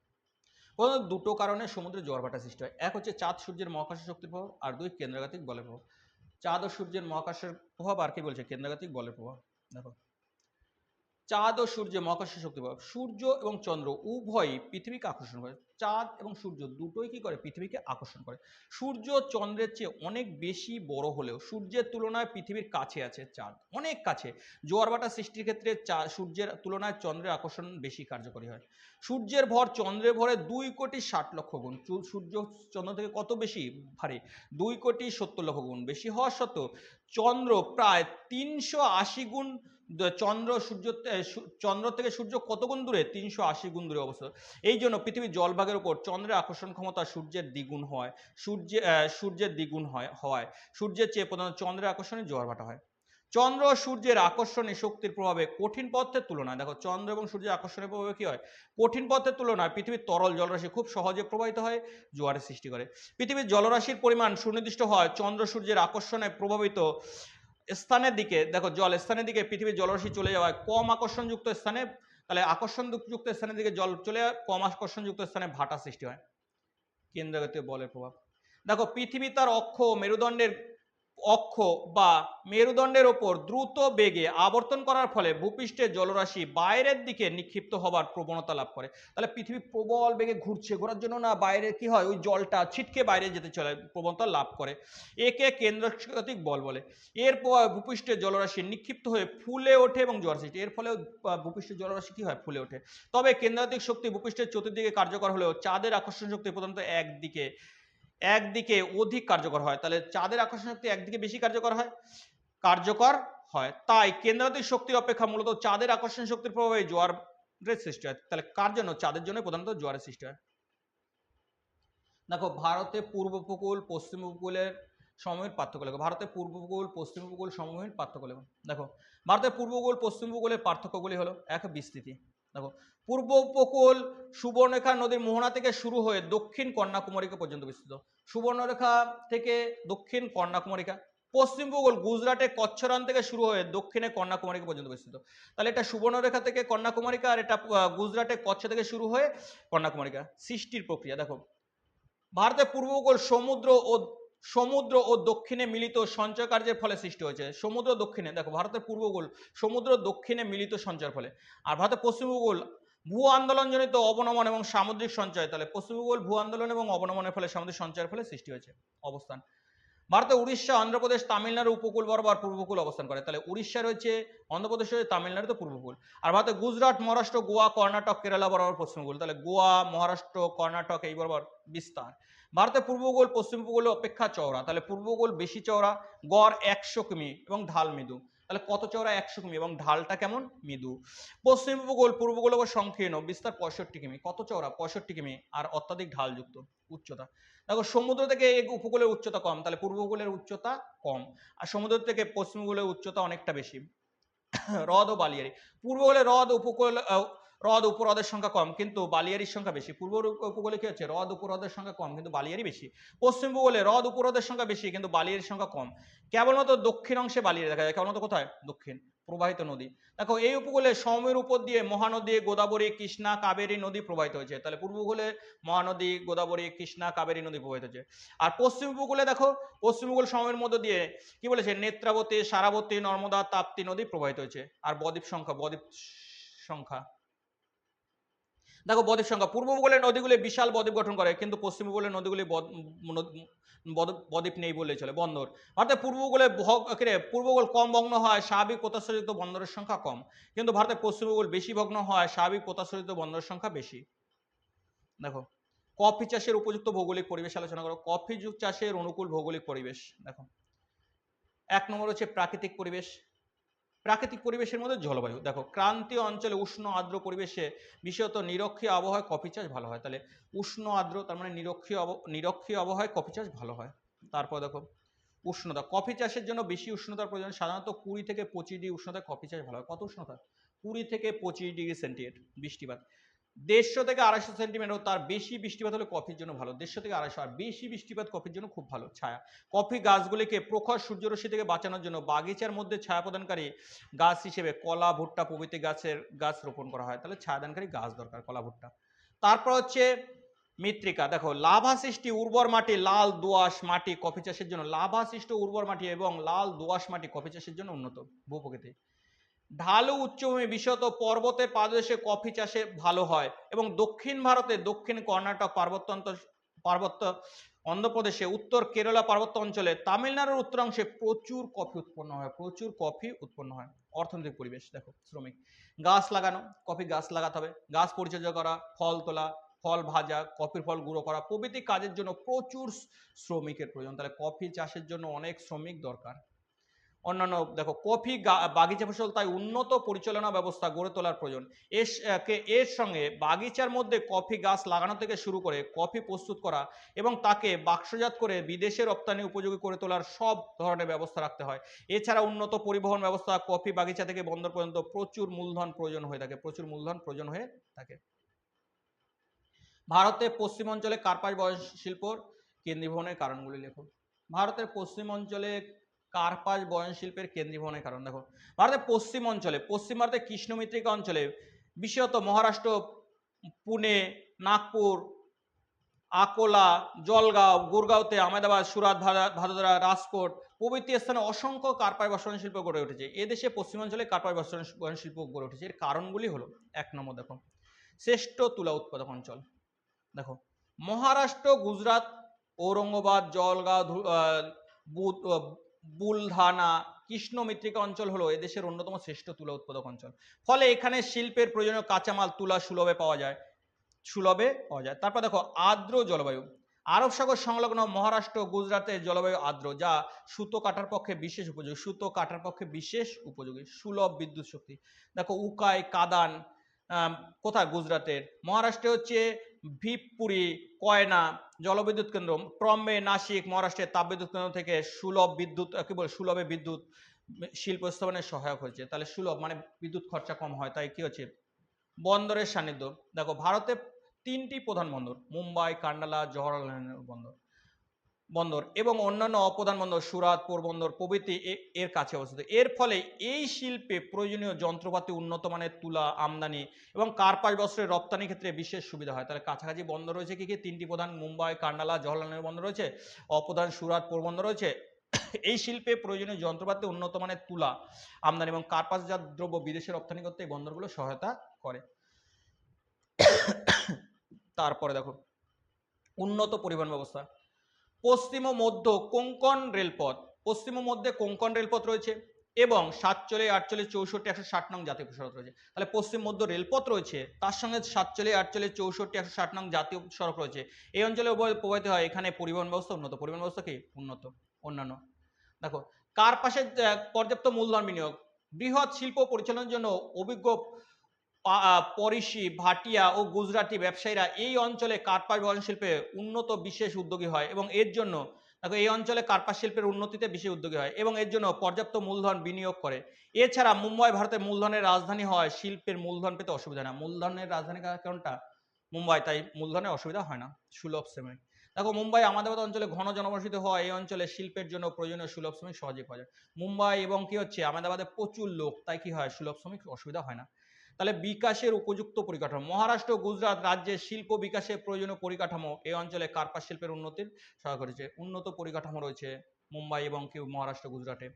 Speaker 1: প্রধানত দুটো কারণে সমুদ্রে জোয়ার ভাটা সৃষ্টি হয়। এক হচ্ছে চাঁদ সূর্যের মহাকাশ শক্তির প্রভাব, আর দুই কেন্দ্রাঘাতিক বলের প্রভাব। চাঁদ ও সূর্যের মহাকাশের প্রভাব আর কি বলছে? কেন্দ্রাঘাতিক বলের প্রভাব। দেখো চাঁদ ও সূর্যের মহাকাশের শক্তি প্রভাব। সূর্য এবং চন্দ্র উভয়ই পৃথিবীকে আকর্ষণ করে। চাঁদ এবং সূর্য দুটোই কি করে? পৃথিবীকে আকর্ষণ করে। সূর্য চন্দ্রের চেয়ে অনেক বেশি বড় হলেও সূর্যের তুলনায় পৃথিবীর কাছে আছে চাঁদ, অনেক কাছে। জোয়ার ভাটা সৃষ্টির ক্ষেত্রে সূর্যের তুলনায় চন্দ্রের আকর্ষণ বেশি কার্যকরী হয়। সূর্যের ভর চন্দ্রের ভরে 2,60,00,000 গুণ। সূর্য চন্দ্র থেকে কত বেশি ভারী? 2,70,00,000 গুণ বেশি হওয়া সত্ত্বেও চন্দ্র প্রায় 380 গুণ। চন্দ্র থেকে সূর্য কত গুণ দূরে? 380 গুণ দূরে অবস্থিত। এই জন্য পৃথিবীর জলভাগের উপর চন্দ্রের আকর্ষণ ক্ষমতা সূর্যের দ্বিগুণ হয়। সূর্যের দ্বিগুণ হওয়ায় সূর্যের চেয়ে প্রধানত চন্দ্রের আকর্ষণে জোয়ার ভাটা হয়। চন্দ্র ও সূর্যের আকর্ষণী শক্তির প্রভাবে কঠিন পদার্থের তুলনায়, দেখো চন্দ্র এবং সূর্যের আকর্ষণের প্রভাবে কি হয়? কঠিন পদার্থের তুলনায় পৃথিবীর তরল জলরাশি খুব সহজে প্রবাহিত হয়, জোয়ারের সৃষ্টি করে। পৃথিবীর জলরাশির পরিমাণ সুনির্দিষ্ট হয় চন্দ্র সূর্যের আকর্ষণে প্রভাবিত স্থানের দিকে। দেখো জল স্থানের দিকে পৃথিবীর জলরাশি চলে যাওয়ায় কম আকর্ষণযুক্ত স্থানে, তাহলে আকর্ষণযুক্ত স্থানের দিকে জল চলে যায়, কম আকর্ষণযুক্ত স্থানে ভাটা সৃষ্টি হয়। কেন্দ্রাঘাতীয় বলের প্রভাব। দেখো পৃথিবী তার অক্ষ বা মেরুদণ্ডের ওপর দ্রুত বেগে আবর্তন করার ফলে ভূপৃষ্ঠের জলরাশি বাইরের দিকে নিক্ষিপ্ত হবার প্রবণতা লাভ করে। তাহলে পৃথিবী প্রবল বেগে ঘুরছে, ঘোরার জন্য না বাইরে কি হয়? ওই জলটা ছিটকে বাইরে যেতে চলে, প্রবণতা লাভ করে। একে কেন্দ্রাঘাতিক বল বলে। এরপর ভূপৃষ্ঠের জলরাশি নিক্ষিপ্ত হয়ে ফুলে ওঠে এবং জোয়ার সৃষ্টি। এর ফলে ভূপৃষ্ঠের জলরাশি কি হয়? ফুলে ওঠে। তবে কেন্দ্রাঘাতিক শক্তি ভূপৃষ্ঠের চতুর্দিকে কার্যকর হলেও চাঁদের আকর্ষণ শক্তি প্রধানত একদিকে অধিক কার্যকর হয়। তাহলে চাঁদের আকর্ষণ শক্তি একদিকে বেশি কার্যকর হয়। তাই কেন্দ্রাঘাতিক শক্তির অপেক্ষা মূলত চাঁদের আকর্ষণ শক্তির প্রভাবে জোয়ারের সৃষ্টি হয়। তাহলে কার জন্য? চাঁদের জন্য প্রধানত জোয়ারের সৃষ্টি হয়। দেখো ভারতে পূর্ব উপকূল, পশ্চিম উপকূলের সমভূমির পার্থক্য লেখো। ভারতের পূর্ব উপকূল পশ্চিম উপকূল সমভূমির পার্থক্য লেখো। দেখো ভারতের পূর্ব উপকূল পশ্চিম উপকূলের পার্থক্যগুলি হলো এক, বিস্তৃতি। দেখো পূর্ব উপকূল সুবর্ণরেখা নদীর মোহনা থেকে শুরু হয়ে দক্ষিণ কন্যাকুমারিকা পর্যন্ত বিস্তৃত। সুবর্ণরেখা থেকে দক্ষিণ কন্যাকুমারিকা। পশ্চিম উপকূল গুজরাটের কচ্ছ ran থেকে শুরু হয়ে দক্ষিণে কন্যাকুমারিকা পর্যন্ত বিস্তৃত। তাহলে এটা সুবর্ণরেখা থেকে কন্যাকুমারিকা, আর এটা গুজরাটের কচ্ছ থেকে শুরু হয়ে কন্যাকুমারিকা। সৃষ্টির প্রক্রিয়া দেখো ভারতের পূর্ব উপকূল সমুদ্র ও দক্ষিণে মিলিত সঞ্চয় কার্যের ফলে সৃষ্টি হয়েছে। সমুদ্র দক্ষিণে, দেখো ভারতের পূর্ব উপকূল সমুদ্র দক্ষিণে মিলিত সঞ্চয়ের ফলে। আর ভারতের পশ্চিম উপকূল ভূ আন্দোলনজনিত অবনমন এবং সামুদ্রিক সঞ্চয়। তাহলে পশ্চিম উপকূল ভূ আন্দোলন এবং অবনমনের ফলে সামুদ্রিক সঞ্চয়ের ফলে সৃষ্টি হয়েছে। অবস্থান ভারতের উড়িষ্যা, অন্ধ্রপ্রদেশ, তামিলনাড়ু উপকূল বরাবর পূর্ব উপকূল অবস্থান করে। তাহলে উড়িষ্যা রয়েছে, অন্ধ্রপ্রদেশ রয়েছে, তামিলনাড়ু তো পূর্ব উপকূল। আর ভারতের গুজরাট, মহারাষ্ট্র, গোয়া, কর্ণাটক, কেরালা বরাবর পশ্চিম উপকূল। তাহলে গোয়া, মহারাষ্ট্র, কর্ণাটক এই বরাবর বিস্তার। ভারতের পূর্ব উপকূল পশ্চিম উপকূল অপেক্ষা চওড়া। তাহলে পূর্ব উপকূল বেশি চওড়া, গড় 100 কিমি এবং ঢাল মৃদু। তাহলে কত চওড়া? 100 কিমি এবং ঢালটা কেমন? মৃদু। পশ্চিম উপকূল পূর্ব উপকূল সংকীর্ণ, বিস্তার 65 কিমি। কত চওড়া? 65 কিমি আর অত্যাধিক ঢালযুক্ত। উচ্চতা দেখো সমুদ্র থেকে উপকূলের উচ্চতা কম, তাহলে পূর্ব উপকূলের উচ্চতা কম, আর সমুদ্র থেকে পশ্চিম উপকূলের উচ্চতা অনেকটা বেশি। হ্রদ ও বালিয়াড়ি পূর্ব উপকূলে হ্রদ উপহ্রদের সংখ্যা কম কিন্তু বালিয়াড়ির সংখ্যা বেশি। পূর্ব উপকূলে কি হচ্ছে? হ্রদ উপহ্রদের সংখ্যা কম কিন্তু বালিয়াড়ি বেশি। পশ্চিম উপকূলে হ্রদ উপহ্রদের সংখ্যা বেশি কিন্তু বালিয়াড়ির সংখ্যা কম। কেবলমাত্র দক্ষিণ অংশে বালিয়াড়ি দেখা যায়। কেবলমাত্র কোথায়? দক্ষিণ প্রবাহিত নদী। দেখো এই উপকূলে সমভূমির উপর দিয়ে মহানদী, গোদাবরী, কৃষ্ণা, কাবেরী নদী প্রবাহিত হয়েছে। তাহলে পূর্ব উপকূলে মহানদী, গোদাবরী, কৃষ্ণা, কাবেরী নদী প্রবাহিত হয়েছে। আর পশ্চিম উপকূলে দেখো পশ্চিম উপকূল সমভূমির মধ্য দিয়ে কি বলেছে? নেত্রাবতী, সারাবতী, নর্মদা, তাপ্তী নদী প্রবাহিত হয়েছে। আর বদ্বীপ সংখ্যা দেখো বদ্বীপ সংখ্যা পূর্ব উপকূলের নদীগুলি বিশাল বদ্বীপ গঠন করে কিন্তু পশ্চিম উপকূলের নদীগুলি বদ্বীপ নেই বললেই চলে। বন্দর ভারতের পূর্ব উপকূলে পূর্ব উপকূল কম ভগ্ন হয়, স্বাভাবিক প্রত্যাশাযুক্ত বন্দরের সংখ্যা কম, কিন্তু ভারতের পশ্চিম উপকূল বেশি ভগ্ন হয়, স্বাভাবিক প্রত্যাশাযুক্ত বন্দরের সংখ্যা বেশি। দেখো কফি চাষের উপযুক্ত ভৌগোলিক পরিবেশ আলোচনা করো। কফি চাষের অনুকূল ভৌগোলিক পরিবেশ দেখো 1 নম্বর হচ্ছে প্রাকৃতিক পরিবেশ। প্রাকৃতিক পরিবেশের মধ্যে জলবায়ু দেখো ক্রান্তীয় অঞ্চলে উষ্ণ আর্দ্র পরিবেশে বিশেষত নিরক্ষীয় আবহাওয়ায় কফি চাষ ভালো হয়। তাহলে উষ্ণ আর্দ্র তার মানে নিরক্ষীয় আবহাওয়ায় কফি চাষ ভালো হয়। তারপর দেখো উষ্ণতা কফি চাষের জন্য বেশি উষ্ণতার প্রয়োজন। সাধারণত 20 থেকে 25 ডিগ্রি উষ্ণতায় কফি চাষ ভালো হয়। কত উষ্ণতা? 20 থেকে 25 ডিগ্রি সেন্টিগ্রেড। বৃষ্টিপাত 150 থেকে 250 সেন্টিমিটার তার বেশি বৃষ্টিপাত হলে কফির জন্য ভালো। 150 থেকে 250 আর বেশি বৃষ্টিপাত কফির জন্য খুব ভালো। ছায়া কফি গাছগুলিকে প্রখর সূর্যরশ্মি থেকে বাঁচানোর জন্য বাগিচার মধ্যে ছায়া প্রদানকারী গাছ হিসেবে কলা, ভুট্টা প্রভৃতি গাছ রোপণ করা হয়। তাহলে ছায়াদানকারী গাছ দরকার, কলা, ভুট্টা। তারপর হচ্ছে মৃত্তিকা দেখো লাভা সৃষ্টি উর্বর মাটি, লাল দোআঁশ মাটি কফি চাষের জন্য। লাভা সৃষ্ট উর্বর মাটি এবং লাল দোআঁশ মাটি কফি চাষের জন্য উন্নত। ভূপ্রকৃতি ঢালু উচ্চভূমি বিশেষত পর্বতের পাদদেশে কফি চাষে ভালো হয় এবং দক্ষিণ ভারতে দক্ষিণ কর্ণাটক পার্বত্য অন্ধ্রপ্রদেশে, উত্তর কেরালা পার্বত্য অঞ্চলে, তামিলনাড়ুর উত্তরাংশে প্রচুর কফি উৎপন্ন হয়। প্রচুর কফি উৎপন্ন হয়। অর্থনৈতিক পরিবেশ দেখো শ্রমিক গাছ লাগানো, কফি গাছ লাগাতে হবে, গাছ পরিচর্যা করা, ফল তোলা, ফল ভাজা, কফির ফল গুঁড়ো করা প্রভৃতি কাজের জন্য প্রচুর শ্রমিকের প্রয়োজন। তাহলে কফি চাষের জন্য অনেক শ্রমিক দরকার। অন্যান্য দেখো কফি বাগিচা ফসল তাই উন্নত পরিচালনা ব্যবস্থা গড়ে তোলার প্রয়োজন। এর সঙ্গে বাগিচার মধ্যে কফি গাছ লাগানো থেকে শুরু করে কফি প্রস্তুত করা এবং তাকে বাক্সজাত করে বিদেশে রপ্তানি উপযোগী করে তোলার সব ধরনের ব্যবস্থা রাখতে হয়। এছাড়া উন্নত পরিবহন ব্যবস্থা, কফি বাগিচা থেকে বন্দর পর্যন্ত প্রচুর মূলধন প্রয়োজন হয়ে থাকে। ভারতের পশ্চিম অঞ্চলে কার্পাস বয়ন শিল্পর কেন্দ্রীভবনের কারণগুলি লেখো। ভারতের পশ্চিম অঞ্চলে কার্পাস বয়ন শিল্পের কেন্দ্রীভবনের কারণ দেখো ভারতের পশ্চিম ভারতের কৃষ্ণ মৃত্তিকা অঞ্চলে বিশেষত মহারাষ্ট্র, পুনে, নাগপুর, আকোলা, জলগাঁও, গুরগাঁওতে, আহমেদাবাদ, সুরাত, ভাদোদরা, রাজকোট প্রভৃতি স্থানে অসংখ্য কার্পাস বয়ন শিল্প গড়ে উঠেছে। এদেশে পশ্চিমাঞ্চলে কার্পাস বয়ন শিল্প গড়ে উঠেছে। এর কারণগুলি হলো 1 নম্বর দেখো শ্রেষ্ঠ তুলা উৎপাদক অঞ্চল। দেখো মহারাষ্ট্র, গুজরাট, ঔরঙ্গাবাদ, জলগাঁও, বুলধানা, কৃষ্ণ মৃত্তিকা অঞ্চল হলো এদেশের অন্যতম শ্রেষ্ঠ তুলা উৎপাদক অঞ্চল। ফলে এখানে শিল্পের প্রয়োজনীয় কাঁচামাল তুলা সুলভে পাওয়া যায়। তারপর দেখো আর্দ্র জলবায়ু। আরব সাগর সংলগ্ন মহারাষ্ট্র, গুজরাটের জলবায়ু আর্দ্র, যা সুতো কাটার পক্ষে বিশেষ উপযোগী। সুলভ বিদ্যুৎ শক্তি দেখো উকাই, কাদান কোথায়? গুজরাটের। মহারাষ্ট্রে হচ্ছে ভিপপুরি, কয়না জলবিদ্যুৎ কেন্দ্র, ট্রম্বে, নাসিক মহারাষ্ট্রের তাপবিদ্যুৎ কেন্দ্র থেকে সুলভ বিদ্যুৎ কি বলে সুলভে বিদ্যুৎ শিল্প স্থাপনে সহায়ক হয়েছে। তাহলে সুলভ মানে বিদ্যুৎ খরচা কম হয়, তাই কি হচ্ছে বন্দরের সান্নিধ্য। দেখো ভারতে 3টি প্রধান বন্দর, মুম্বাই, কান্ডালা, জওহরলাল নেহরু বন্দর বন্দর এবং অন্যান্য অপ্রধান বন্দর সুরাত, পোরবন্দর প্রভৃতি এর কাছে অবস্থিত। এর ফলে এই শিল্পে প্রয়োজনীয় যন্ত্রপাতি, উন্নত মানের তুলা আমদানি এবং কার্পাস বস্ত্রের রপ্তানি ক্ষেত্রে বিশেষ সুবিধা হয়। তাহলে কাছাকাছি বন্দর রয়েছে কি কি? 3টি প্রধান, মুম্বাই, কান্ডালা, জওহরলাল নেহরু বন্দর রয়েছে, অপ্রধান সুরাত, পোরবন্দর রয়েছে। এই শিল্পে প্রয়োজনীয় যন্ত্রপাতি, উন্নত মানের তুলা আমদানি এবং কার্পাসজাত দ্রব্য বিদেশে রপ্তানি করতে এই বন্দরগুলো সহায়তা করে। তারপরে দেখো উন্নত পরিবহন ব্যবস্থা। পশ্চিম ও মধ্য কোঙ্কণ রেলপথ, পশ্চিম ও মধ্যে কোঙ্কণ রেলপথ রয়েছে এবং 47, 48, 64, 160 নং জাতীয় সড়ক রয়েছে। তাহলে পশ্চিম মধ্য রেলপথ রয়েছে, তার সঙ্গে 47, 48, 64, 160 নং জাতীয় সড়ক রয়েছে। এই অঞ্চলে প্রবাহিত হয়। এখানে পরিবহন ব্যবস্থা উন্নত। পরিবহন ব্যবস্থা কি উন্নত? অন্যান্য দেখো কার্পাসের পর্যাপ্ত মূলধন বিনিয়োগ, বৃহৎ শিল্প পরিচালনার জন্য অভিজ্ঞ পরিশি, ভাটিয়া ও গুজরাটি ব্যবসায়ীরা এই অঞ্চলে কার্পাস বহন শিল্পে উন্নত বিশেষ উদ্যোগী হয় এবং এর জন্য দেখো এই অঞ্চলে কার্পাস শিল্পের উন্নতিতে বিশেষ উদ্যোগী হয় এবং এর জন্য পর্যাপ্ত মূলধন বিনিয়োগ করে। এছাড়া মুম্বাই ভারতের মূলধনের রাজধানী হয়, শিল্পের মূলধন পেতে অসুবিধা না। মূলধনের রাজধানী কোনটা? মুম্বাই, তাই মূলধনের অসুবিধা হয় না, সুলভ শ্রমিক। দেখো মুম্বাই আহমেদাবাদ অঞ্চলে ঘন জনবসতি হওয়া এই অঞ্চলে শিল্পের জন্য প্রয়োজনীয় সুলভ শ্রমিক সহজে পাওয়া যায়। মুম্বাই এবং কি হচ্ছে আহমেদাবাদে প্রচুর লোক, তাই কি হয় সুলভ শ্রমিক অসুবিধা হয় না। তাহলে বিকাশের উপযুক্ত পরিকাঠামো, মহারাষ্ট্র গুজরাট রাজ্যের শিল্প বিকাশের প্রয়োজনীয় পরিকাঠামো এই অঞ্চলে কার্পাস শিল্পের উন্নতির সহায়ক করেছে। উন্নত পরিকাঠামো রয়েছে মুম্বাই এবং কি মহারাষ্ট্র গুজরাটে।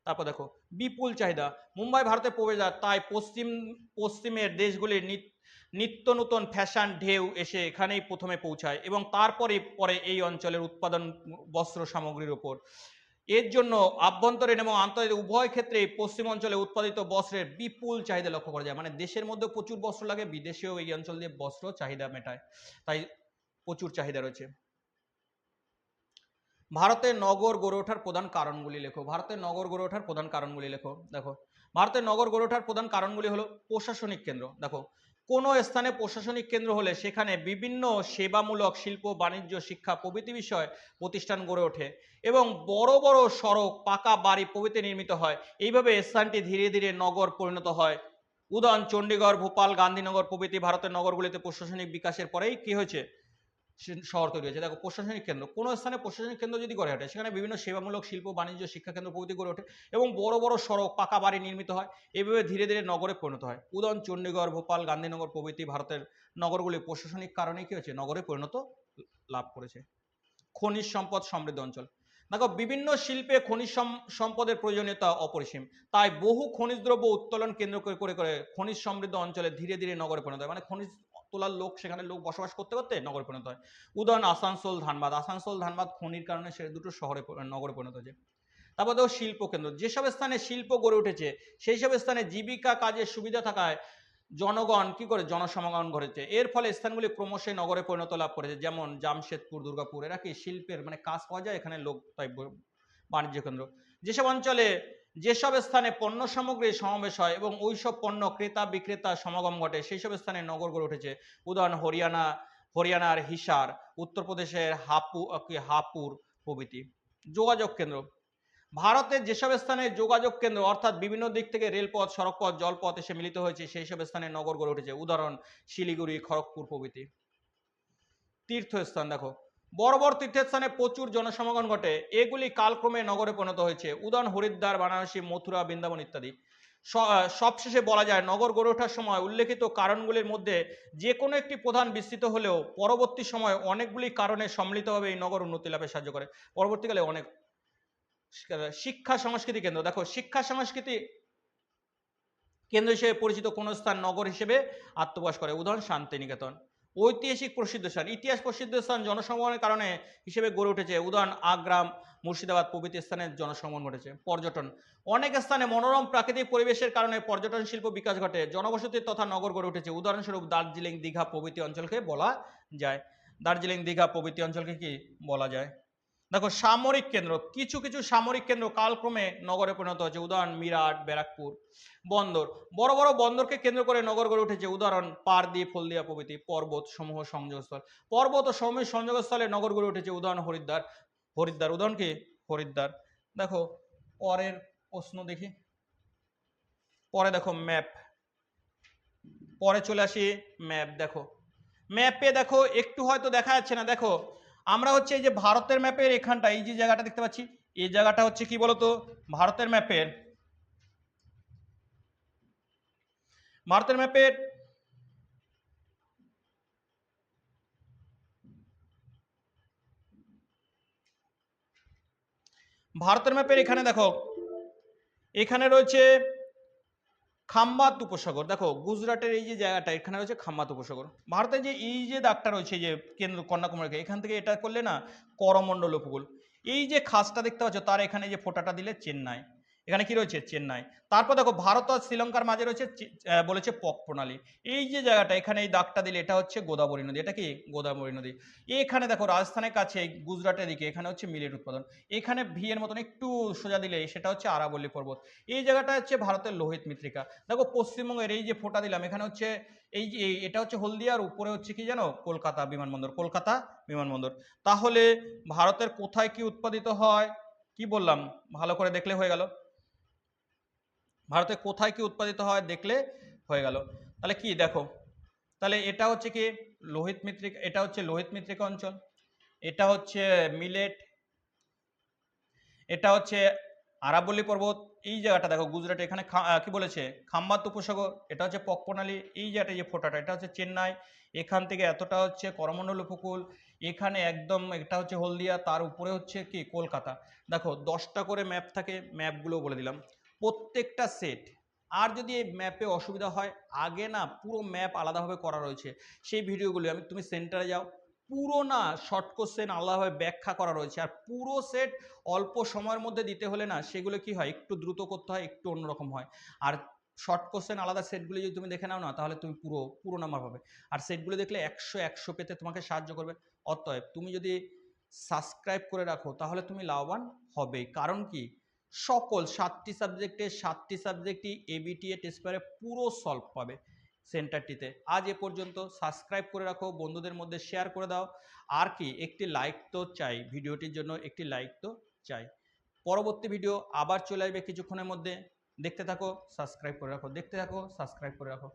Speaker 1: তারপর দেখো বিপুল চাহিদা, মুম্বাই ভারতের প্রবেশদ্বার, তাই পশ্চিমের দেশগুলির নিত্য নতুন ফ্যাশন ঢেউ এসে এখানেই প্রথমে পৌঁছায় এবং তারপরে পরে এই অঞ্চলের উৎপাদন বস্ত্র সামগ্রীর উপর। এর জন্য আভ্যন্তরীণ এবং আন্তর্জাতিক উভয় ক্ষেত্রে পশ্চিম অঞ্চলে উৎপাদিত বস্ত্রের বিপুল চাহিদা লক্ষ্য করা যায়। মানে দেশের মধ্যে প্রচুর বস্ত্র লাগে, বিদেশেও এই অঞ্চল দিয়ে বস্ত্র চাহিদা মেটায়, তাই প্রচুর চাহিদা রয়েছে। ভারতের নগর গড়ে ওঠার প্রধান কারণগুলি লেখো। ভারতের নগর গড়ে ওঠার প্রধান কারণগুলি লেখো। দেখো ভারতের নগর গড়ে ওঠার প্রধান কারণগুলি হলো প্রশাসনিক কেন্দ্র। দেখো কোনো স্থানে প্রশাসনিক কেন্দ্র হলে সেখানে বিভিন্ন সেবামূলক, শিল্প, বাণিজ্য, শিক্ষা প্রভৃতি বিষয় প্রতিষ্ঠান গড়ে ওঠে এবং বড় বড় সড়ক, পাকা বাড়ি প্রভৃতি নির্মিত হয়। এইভাবে স্থানটি ধীরে ধীরে নগর পরিণত হয়। উদাহরণ চণ্ডীগড়, ভোপাল, গান্ধীনগর প্রভৃতি ভারতের নগরগুলিতে প্রশাসনিক বিকাশের পরেই কি হয়েছে শহর তৈরি হয়েছে। দেখো প্রশাসনিক কেন্দ্র, কোনো স্থানে প্রশাসনিক কেন্দ্র যদি গড়ে ওঠে সেখানে বিভিন্ন সেবামূলক, শিল্প, বাণিজ্য, শিক্ষা কেন্দ্র প্রভৃতি গড়ে ওঠে এবং বড় বড় সড়ক, পাকা বাড়ি নির্মিত হয়। এইভাবে ধীরে ধীরে নগরে পরিণত হয়। উদাহরণ চণ্ডীগড়, ভোপাল, গান্ধীনগর প্রভৃতি ভারতের নগরগুলি প্রশাসনিক কারণেই কি হয়েছে নগরে পরিণত লাভ করেছে। খনিজ সম্পদ সমৃদ্ধ অঞ্চল, দেখো বিভিন্ন শিল্পে খনিজ সম্পদের প্রয়োজনীয়তা অপরিসীম, তাই বহু খনিজ দ্রব্য উত্তোলন কেন্দ্র করে করে খনিজ সমৃদ্ধ অঞ্চলে ধীরে ধীরে নগরে পরিণত হয়। মানে খনিজ তোলার লোক, সেখানে লোক বসবাস করতে করতে নগরে পরিণত হয়। উদাহরণ আসানসোল, ধানবাদ। আসানসোল, ধানবাদ খনির কারণে সে দুটো শহরে নগরে পরিণত হয়েছে। তারপর দেখো শিল্প কেন্দ্র, যেসব স্থানে শিল্প গড়ে উঠেছে সেই সব স্থানে জীবিকা কাজের সুবিধা থাকায় জনগণ কি করে জনসমাগম ঘটেছে। এর ফলে স্থানগুলি ক্রমশই নগরে পরিণত লাভ করেছে। যেমন জামশেদপুর, দুর্গাপুর, এরা কি শিল্পের মানে কাজ পাওয়া যায়, এখানে লোক, তাই বাণিজ্য কেন্দ্র। যেসব অঞ্চলে যেসব স্থানে পণ্য সামগ্রীর সমাবেশ হয় এবং ওইসব পণ্য ক্রেতা বিক্রেতা সমাগম ঘটে সেই সব স্থানে নগর গড়ে উঠেছে। উদাহরণ হরিয়ানার হিসার, উত্তরপ্রদেশের হাপুর প্রভৃতি। যোগাযোগ কেন্দ্র, ভারতের যেসব স্থানে যোগাযোগ কেন্দ্র অর্থাৎ বিভিন্ন দিক থেকে রেলপথ, সড়কপথ, জলপথ এসে মিলিত হয়েছে সেই সব স্থানে নগর গড়ে উঠেছে। উদাহরণ শিলিগুড়ি, খড়গপুর প্রভৃতি। তীর্থস্থান, দেখো বড় বড় তীর্থস্থানে প্রচুর জনসমাগম ঘটে, এগুলি কালক্রমে নগরে পরিণত হয়েছে। উদাহরণ হরিদ্বার, বারাণসী, মথুরা, বৃন্দাবন ইত্যাদি। সবশেষে বলা যায় নগর গড়ে ওঠার সময় উল্লেখিত কারণগুলির মধ্যে যে কোনো একটি প্রধান বিস্তৃত হলেও পরবর্তী সময়ে অনেকগুলি কারণে সম্মিলিতভাবে এই নগর উন্নতি লাভে সাহায্য করে। পরবর্তীকালে অনেক। শিক্ষা সংস্কৃতি কেন্দ্র, দেখো শিক্ষা সংস্কৃতি কেন্দ্র হিসেবে পরিচিত কোন স্থান নগর হিসেবে আত্মপ্রকাশ করে। উদাহরণ শান্তিনিকেতন। ঐতিহাসিক প্রসিদ্ধ স্থান, ইতিহাস প্রসিদ্ধ স্থান জনসমাগমের কারণে হিসেবে গড়ে উঠেছে। উদাহরণ আগ্রাম, মুর্শিদাবাদ প্রভৃতি স্থানে জনসমাগম ঘটেছে। পর্যটন, অনেক স্থানে মনোরম প্রাকৃতিক পরিবেশের কারণে পর্যটন শিল্প বিকাশ ঘটে, জনবসতি তথা নগর গড়ে উঠেছে। উদাহরণস্বরূপ দার্জিলিং, দীঘা প্রভৃতি অঞ্চলকে বলা যায়। দার্জিলিং, দীঘা প্রভৃতি অঞ্চলকে কি বলা যায়? দেখো সামরিক কেন্দ্র, কিছু কিছু সামরিক কেন্দ্র কালক্রমে নগরে পরিণত হয়েছে, উদাহরণ মিরাট, ব্যারাকপুর। বন্দর, বড় বড় বন্দরকে কেন্দ্র করে নগর গড়ে উঠেছে, উদাহরণ পারদ্বীপ, হলদিয়া প্রভৃতি। পর্বত সমূহ সংযোগস্থল, পর্বত ও সমুদ্র সংযোগস্থলে নগর গড়ে উঠেছে, উদাহরণ হরিদ্বার। হরিদ্বার উদাহরণ কি? হরিদ্বার। দেখো পরের প্রশ্ন দেখি, পরে দেখো ম্যাপ, পরে চলে আসি ম্যাপ। দেখো ম্যাপে দেখো একটু হয়তো দেখা যাচ্ছে না, দেখো আমরা হচ্ছে এই যে ভারতের ম্যাপের এখানটা, এই যে জায়গাটা দেখতে পাচ্ছি, এই জায়গাটা হচ্ছে কি বলতো ভারতের ম্যাপের, ভারতের ম্যাপের ভারতের ম্যাপের এখানে দেখো, এখানে রয়েছে খাম্বাত উপসাগর। দেখো গুজরাটের এই যে জায়গাটা, এখানে রয়েছে খাম্বাত উপসাগর। ভারতের যে এই যে দাগটা রয়েছে, যে কেন্দ্র কন্যাকুমারী, এখান থেকে এটা করলে না করমণ্ডল উপকূল। এই যে খাসটা দেখতে পাচ্ছ, তার এখানে যে ফোঁটাটা দিলে চেন্নাই, এখানে কি রয়েছে? চেন্নাই। তারপর দেখো ভারত আর শ্রীলঙ্কার মাঝে রয়েছে বলেছে পক প্রণালী। এই যে জায়গাটা, এখানে এই দাগটা দিলে এটা হচ্ছে গোদাবরী নদী। এটা কি? গোদাবরী নদী। এখানে দেখো রাজস্থানের কাছে গুজরাটের দিকে এখানে হচ্ছে মিলেট উৎপাদন। এখানে ভি এর মতন একটু সোজা দিলে সেটা হচ্ছে আরাবল্লী পর্বত। এই জায়গাটা হচ্ছে ভারতের লোহিত মৃত্তিকা। দেখো পশ্চিমবঙ্গের এই যে ফোঁটা দিলাম, এখানে হচ্ছে এই যে এটা হচ্ছে হলদিয়ার উপরে হচ্ছে কি জানো? কলকাতা বিমানবন্দর, কলকাতা বিমানবন্দর। তাহলে ভারতের কোথায় কি উৎপাদিত হয়, কি বললাম ভালো করে দেখলে হয়ে গেল। ভারতে কোথায় কি উৎপাদিত হয় দেখলে হয়ে গেল। তাহলে কি দেখো, তাহলে এটা হচ্ছে কি লোহিত মৃত্তিকা, এটা হচ্ছে লোহিত মৃত্তিকা অঞ্চল, এটা হচ্ছে মিলেট, এটা হচ্ছে আরাবল্লী পর্বত। এই জায়গাটা দেখো গুজরাটে, এখানে কি বলেছে? খাম্বাত উপসাগর। এটা হচ্ছে পক প্রণালী। এই জায়গাটা যে ফোঁটাটা, এটা হচ্ছে চেন্নাই। এখান থেকে এতটা হচ্ছে করমণ্ডল উপকূল। এখানে একদম এটা হচ্ছে হলদিয়া, তার উপরে হচ্ছে কি কলকাতা। দেখো 10টা করে ম্যাপ থাকে, ম্যাপগুলো বলে দিলাম প্রত্যেকটা সেট। আর যদি এই ম্যাপে অসুবিধা হয়, আগে না পুরো ম্যাপ আলাদাভাবে করা রয়েছে, সেই ভিডিওগুলো তুমি সেন্টারে যাও, পুরো না শর্ট কোশ্চেন আলাদাভাবে ব্যাখ্যা করা রয়েছে। আর পুরো সেট অল্প সময়ের মধ্যে দিতে হলে না সেগুলো কি হয়, একটু দ্রুত করতে হয়, একটু অন্যরকম হয়। আর শর্ট কোশ্চেন আলাদা সেটগুলি যদি তুমি দেখে নাও না, তাহলে তুমি পুরো পুরো নাম্বার পাবে। আর সেটগুলো দেখলে 100 পেতে তোমাকে সাহায্য করবে। অতএব তুমি যদি সাবস্ক্রাইব করে রাখো, তাহলে তুমি লাভবান হবে। কারণ কি, সকল 7টি সাবজেক্টের 7টি সাবজেক্টই এবিটিএ টেস্ট পেপারে পুরো সলভ পাবে সেন্টারটিতে। আজ এ পর্যন্ত। সাবস্ক্রাইব করে রাখো, বন্ধুদের মধ্যে শেয়ার করে দাও। আর কি, একটি লাইক তো চাই, ভিডিওটির জন্য একটি লাইক তো চাই। পরবর্তী ভিডিও আবার চলে আসবে কিছুক্ষণের মধ্যে। দেখতে থাকো, সাবস্ক্রাইব করে রাখো, দেখতে থাকো, সাবস্ক্রাইব করে রাখো।